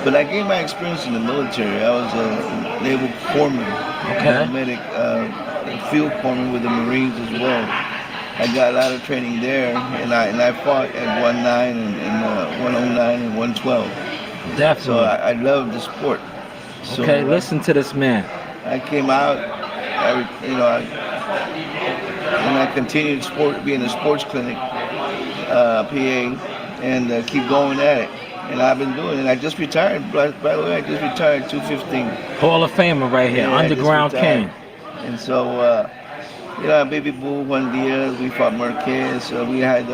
R: But I gained my experience in the military. I was a naval corpsman, medic, field corpsman with the Marines as well. I got a lot of training there, and I fought at 109 and 109 and 112.
M: Definitely.
R: So I love the sport. So,
M: okay, listen to this man.
R: I came out, and I continued being a sports clinic, PA, and keep going at it. And I've been doing it. I just retired, by the way, I just retired 215.
M: Hall of Famer right here,
R: yeah,
M: Underground King.
R: And so Baby Boo, Juan Diaz, we fought Marquez, we had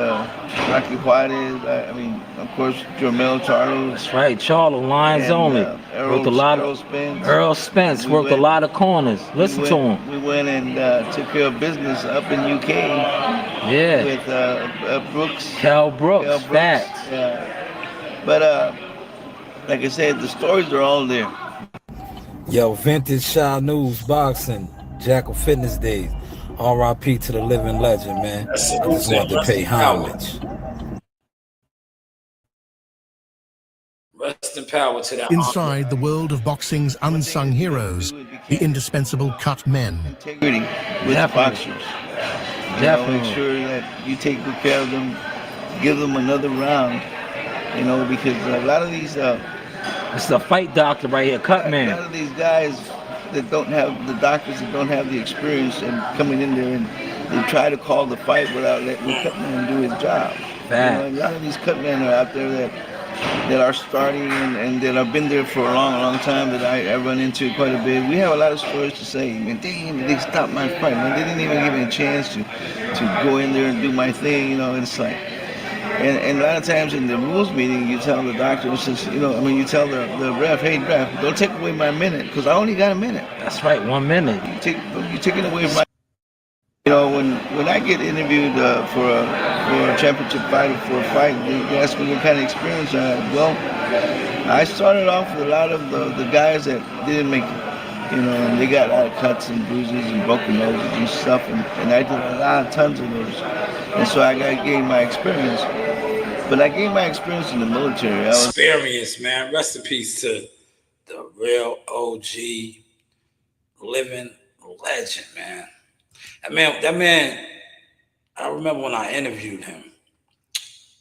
R: Rocky Juarez, I mean, of course, Jermel Charlo.
M: That's right, Charlo, lines only. Worked a lot of Earl Spence worked a lot of corners. Listen to him.
R: We went and took care of business up in UK.
M: Yeah.
R: With Brooks.
M: Cal Brooks. Facts.
R: Yeah. But like I said, the stories are all there.
A: Yo, vintage Shanewz boxing, Jackal Fitness Days. R.I.P. to the living legend, man. I just wanted to pay homage. Rest in power to that.
S: Inside the world of boxing's unsung heroes, the indispensable cut men.
R: Integrity with boxers.
M: Definitely.
R: Make sure that you take good care of them, give them another round, because a lot of these...
M: It's a fight doctor right here, cut man.
R: A lot of these guys that don't have the doctors that don't have the experience and coming in there and they try to call the fight without letting the cut man do his job. A lot of these cut men are out there that are starting and that have been there for a long time that I run into quite a bit. We have a lot of stories to say. Man, they stopped my fight. Man, they didn't even give me a chance to go in there and do my thing. It's like. And a lot of times in the rules meeting, you tell the doctor, you tell the ref, hey, ref, don't take away my minute, because I only got a minute.
M: That's right, 1 minute.
R: You're taking away my... when I get interviewed for a championship fight, for a fight, they ask me what kind of experience I have. Well, I started off with a lot of the guys that didn't make it. And they got a lot of cuts and bruises and broken noses and stuff, and I did tons of those. And so I got to gain my experience. But I gained my experience in the military.
A: Experience, man. Rest in peace to the real OG living legend, man. That man, I remember when I interviewed him,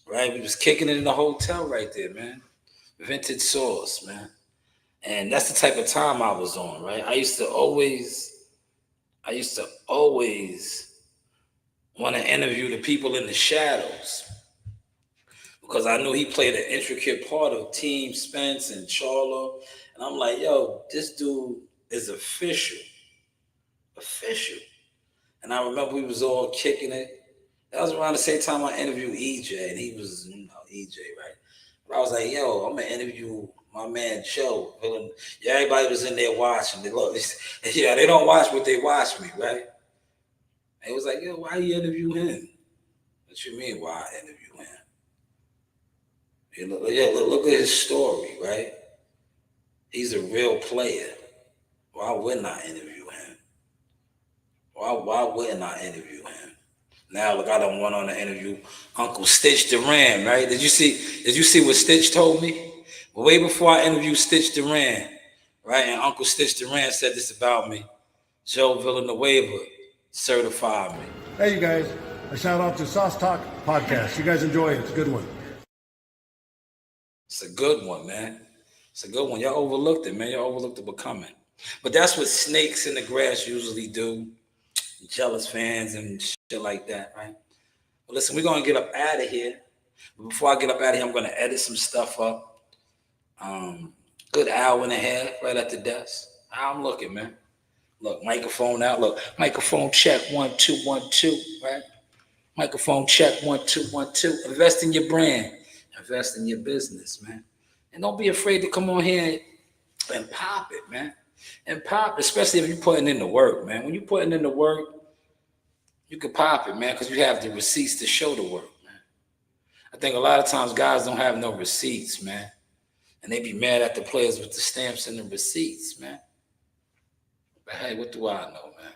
A: right? We was kicking it in the hotel right there, man. Vintage Sauce, man. And that's the type of time I was on, right? I used to always want to interview the people in the shadows because I knew he played an intricate part of Team Spence and Charlo. And I'm like, yo, this dude is official. And I remember we was all kicking it. That was around the same time I interviewed EJ, and he was, EJ, right? But I was like, yo, I'm going to interview my man Joe. Yeah, everybody was in there watching. They don't watch what they watch me, right? And it was like, yo, why you interview him? What you mean, why I interview him? Look at his story, right? He's a real player. Why wouldn't I interview him? Why wouldn't I interview him? Now, look, I don't want on to interview Uncle Stitch Duran, right? Did you see what Stitch told me? Way before I interviewed Stitch Duran, right? And Uncle Stitch Duran said this about me. Joe Villanueva certified me.
J: Hey, you guys. A shout out to Sauce Talk Podcast. You guys enjoy it. It's a good one.
A: It's a good one, man. It's a good one. Y'all overlooked it, man. Y'all overlooked it becoming. But that's what snakes in the grass usually do. Jealous fans and shit like that, right? But listen, we're going to get up out of here. But before I get up out of here, I'm going to edit some stuff up. Good hour and a half right at the desk. How I'm looking, man. Look, microphone out. Look, microphone check 1 2 1 2, right? Microphone check 1 2 1 2. Invest in your brand. Invest in your business, man. And don't be afraid to come on here and pop it, man. And pop, especially if you're putting in the work, man. When you're putting in the work, you can pop it, man, because you have the receipts to show the work, man. I think a lot of times guys don't have no receipts, man. And they be mad at the players with the stamps and the receipts, man. But hey, what do I know, man?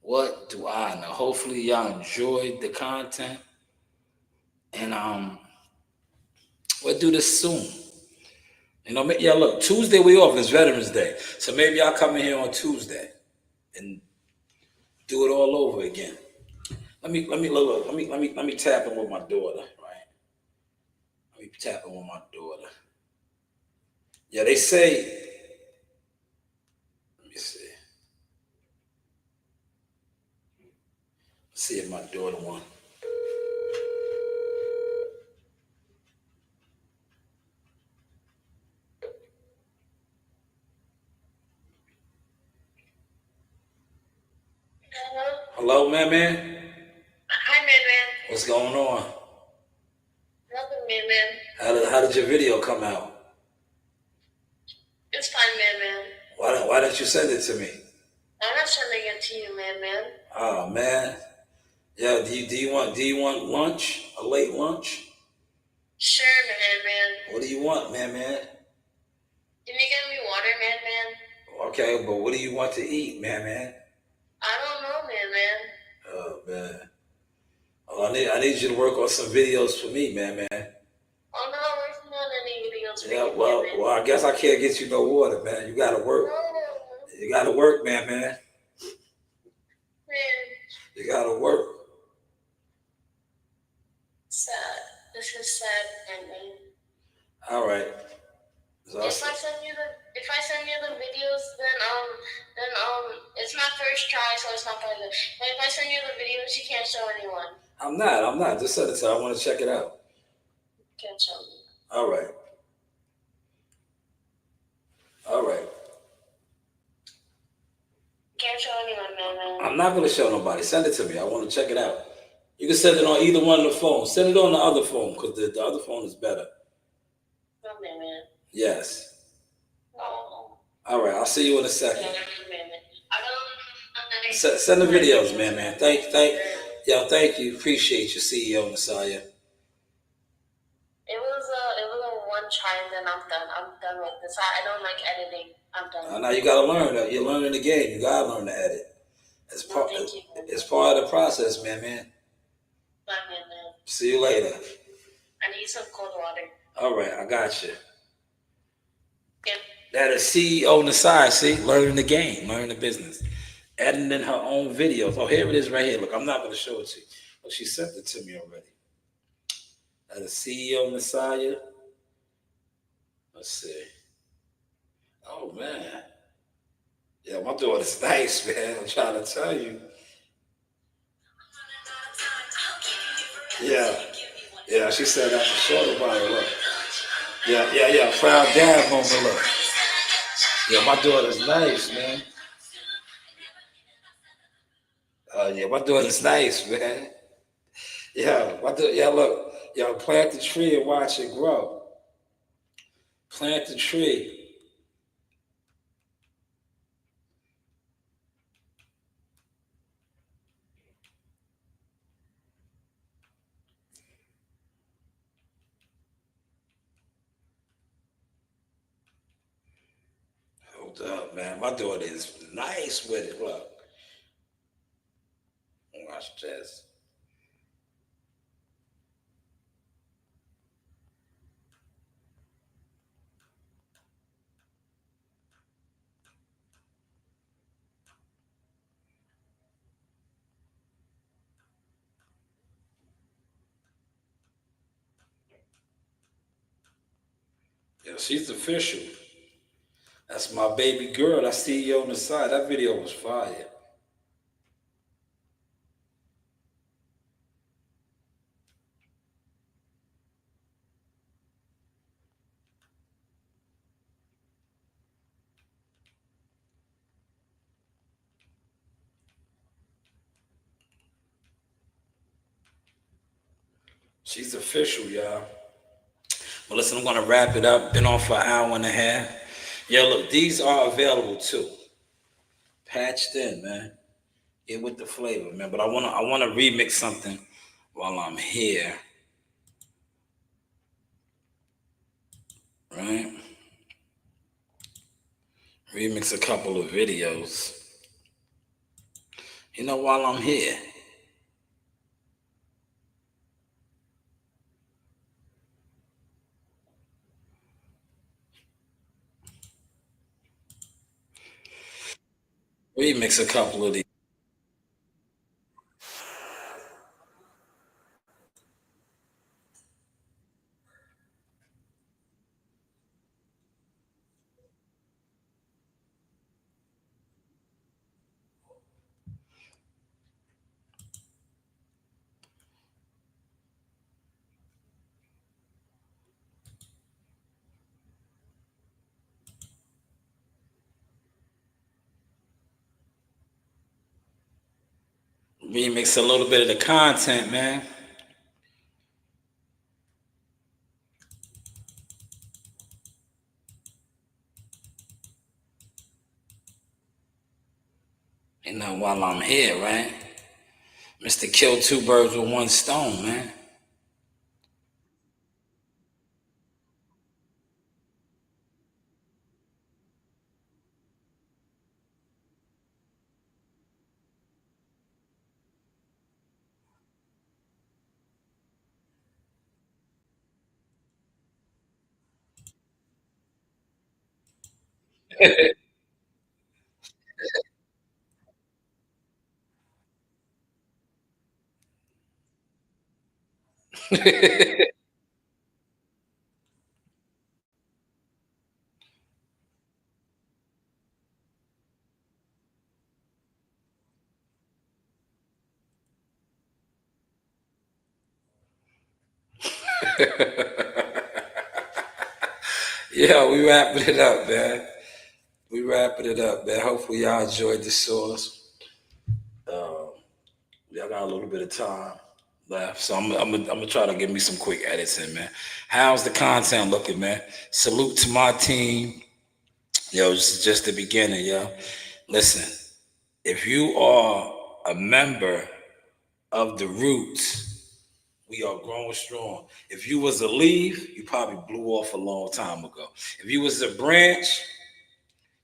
A: What do I know? Hopefully y'all enjoyed the content. And we'll do this soon. Look, Tuesday we off. It's Veterans Day. So maybe I'll come in here on Tuesday and do it all over again. Let me tap in with my daughter, right? Let me tap in with my daughter. Yeah, they say, let me see. See if my daughter won. Hello, man.
U: Hi, man.
A: What's going on?
U: Nothing, man.
A: How did your video come out?
U: It's fine, man.
A: Why didn't you send it to me?
U: I'm not sending it to you, man.
A: Oh man. Yeah, do you want lunch? A late lunch?
U: Sure, man.
A: What do you want, man?
U: Can you get me water, man?
A: Okay, but what do you want to eat, man?
U: I don't know, man.
A: Oh man. Oh, I need you to work on some videos for me, man.
U: I'm not working on any videos for
A: Yeah,
U: you,
A: well,
U: man.
A: well, I guess I can't get you no water, man. You gotta work.
U: No.
A: You gotta work, man.
U: Man.
A: You gotta work.
U: Sad. This is sad, man.
A: All right. So
U: If I send you the videos, then it's my first try, so it's not gonna go. But if I send you the videos, you can't show anyone.
A: I'm not. Just send it to. I want to check it out.
U: Can't show me.
A: All right.
U: Can't show anyone, man.
A: I'm not gonna show nobody. Send it to me. I want to check it out. You can send it on either one of the phones. Send it on the other phone because the other phone is better.
U: Okay, man.
A: Yes.
U: Oh.
A: All right. I'll see you in a second.
U: Man.
A: Send the videos, man. Thank you. Appreciate you, CEO Messiah.
U: It was a one try, and then I'm done. I'm done with this. I don't like editing. I'm done.
A: Now you gotta learn that. You're learning the game. You gotta learn to edit. It's part of the process, man.
U: Bye, man.
A: See you later.
U: I need some cold water.
A: All right, I got you.
U: Yeah.
A: That is CEO on the side, see? Learning the game, learning the business. Editing her own videos. Oh, here it is right here. Look, I'm not going to show it to you. Oh, she sent it to me already. That is CEO Messiah. Let's see. Oh, man. Yeah, my daughter's nice, man. I'm trying to tell you. Yeah, she said that for sure about her. Look. Yeah. Proud dad moment, look. Yeah, my daughter's nice, man. Yeah, my daughter's nice, man. Yeah, look. Y'all plant the tree and watch it grow. Plant the tree. Hold up, man. My daughter is nice with it. Look. Watch this. Yeah, she's official. That's my baby girl. I see you on the side. That video was fire. She's official, y'all. Well, listen, I'm going to wrap it up. Been on for an hour and a half. Yeah, look, these are available too. Patched in, man. Get with the flavor, man. But I want to remix something while I'm here. Right? Remix a couple of videos. You know, while I'm here. Remix a couple of these. remix a little bit of the content, man. You know, while I'm here, right? Mr. Kill two birds with one stone, man. Yeah, we wrapping it up, man. We wrapping it up, man. Hopefully y'all enjoyed the sauce. Y'all got a little bit of time left, so I'm gonna try to give me some quick edits in, man. How's the content looking, man? Salute to my team. Yo, this is just the beginning, yo. Listen, if you are a member of the Roots, we are growing strong. If you was a leaf, you probably blew off a long time ago. If you was a branch,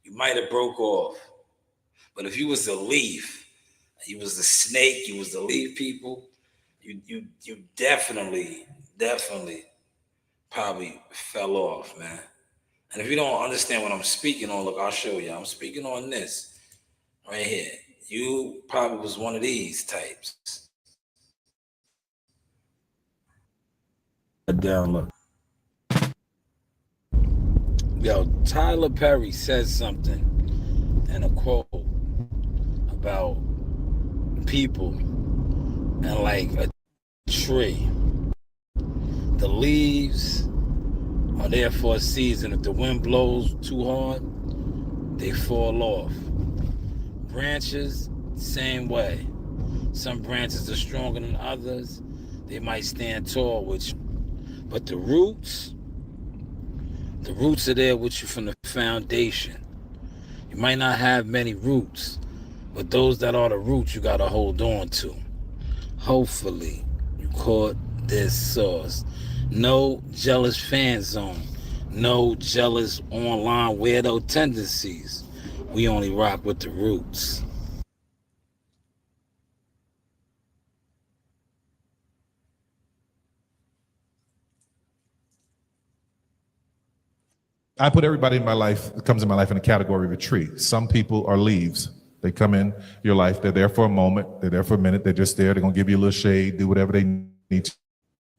A: you might have broke off. But if you was a leaf, you was the snake, you was the leaf people, you definitely probably fell off, man. And if you don't understand what I'm speaking on, look, I'll show you. I'm speaking on this right here. You probably was one of these types. Down, look. Yo, Tyler Perry says something in a quote about people and like a tree. The leaves are there for a season. If the wind blows too hard, they fall off. Branches, same way. Some branches are stronger than others. They might stand tall with you. But the roots are there with you from the foundation. You might not have many roots, but those that are the roots you gotta hold on to. Hopefully you caught this sauce. No jealous fan zone. No jealous online weirdo tendencies. We only rock with the roots.
D: I put everybody in my life that comes in my life in a category of a tree. Some people are leaves. They come in your life. They're there for a moment. They're there for a minute. They're just there. They're going to give you a little shade, do whatever they need to.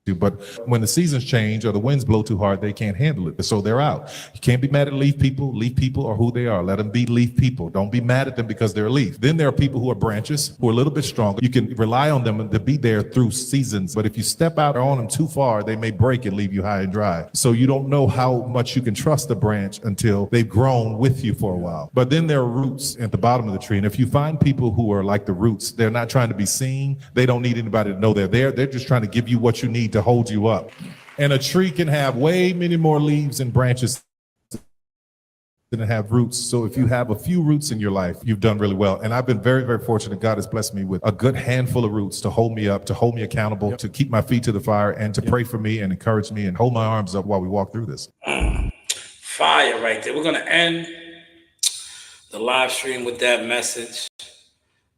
D: But when the seasons change or the winds blow too hard, they can't handle it. So they're out. You can't be mad at leaf people. Leaf people are who they are. Let them be leaf people. Don't be mad at them because they're leaf. Then there are people who are branches, who are a little bit stronger. You can rely on them to be there through seasons. But if you step out on them too far, they may break and leave you high and dry. So you don't know how much you can trust the branch until they've grown with you for a while. But then there are roots at the bottom of the tree. And if you find people who are like the roots, they're not trying to be seen. They don't need anybody to know they're there. They're just trying to give you what you need to hold you up. And a tree can have way many more leaves and branches than it have roots. So if you have a few roots in your life, you've done really well. And I've been very, very fortunate. God has blessed me with a good handful of roots to hold me up, to hold me accountable, to keep my feet to the fire, and to pray for me and encourage me and hold my arms up while we walk through this.
A: Fire right there. We're going to end the live stream with that message.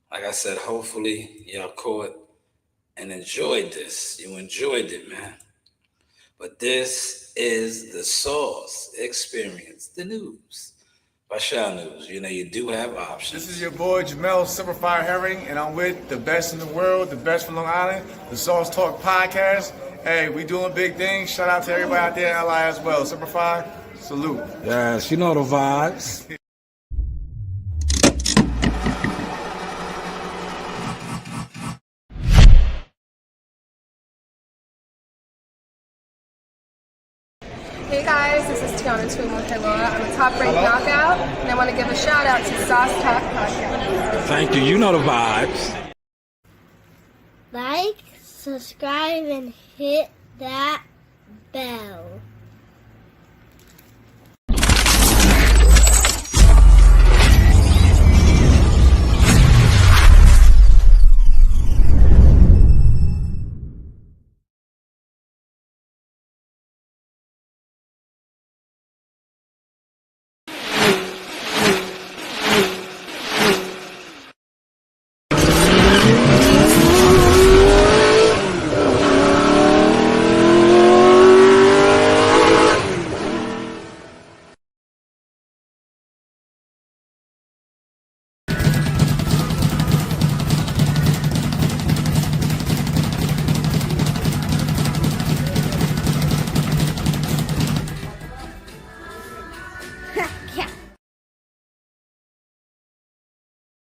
A: Like I said, hopefully y'all caught and enjoyed this. You enjoyed it, man. But this is the Sauce Experience, the news by Shanewz. You know, you do have options.
C: This is your boy Jamel Simplifier Herring, and I'm with the best in the world, the best from Long Island, the Sauce Talk Podcast. Hey, we doing big things. Shout out to everybody out there in LI as well. Simplify, salute.
A: Yes, you know the vibes.
O: Hey guys, this is Tiana Tuimuteloa. I'm a top-ranked knockout, and I want to give a shout out to Sauce Talk Podcast.
A: Thank you. You know the vibes.
F: like, subscribe, and hit that bell.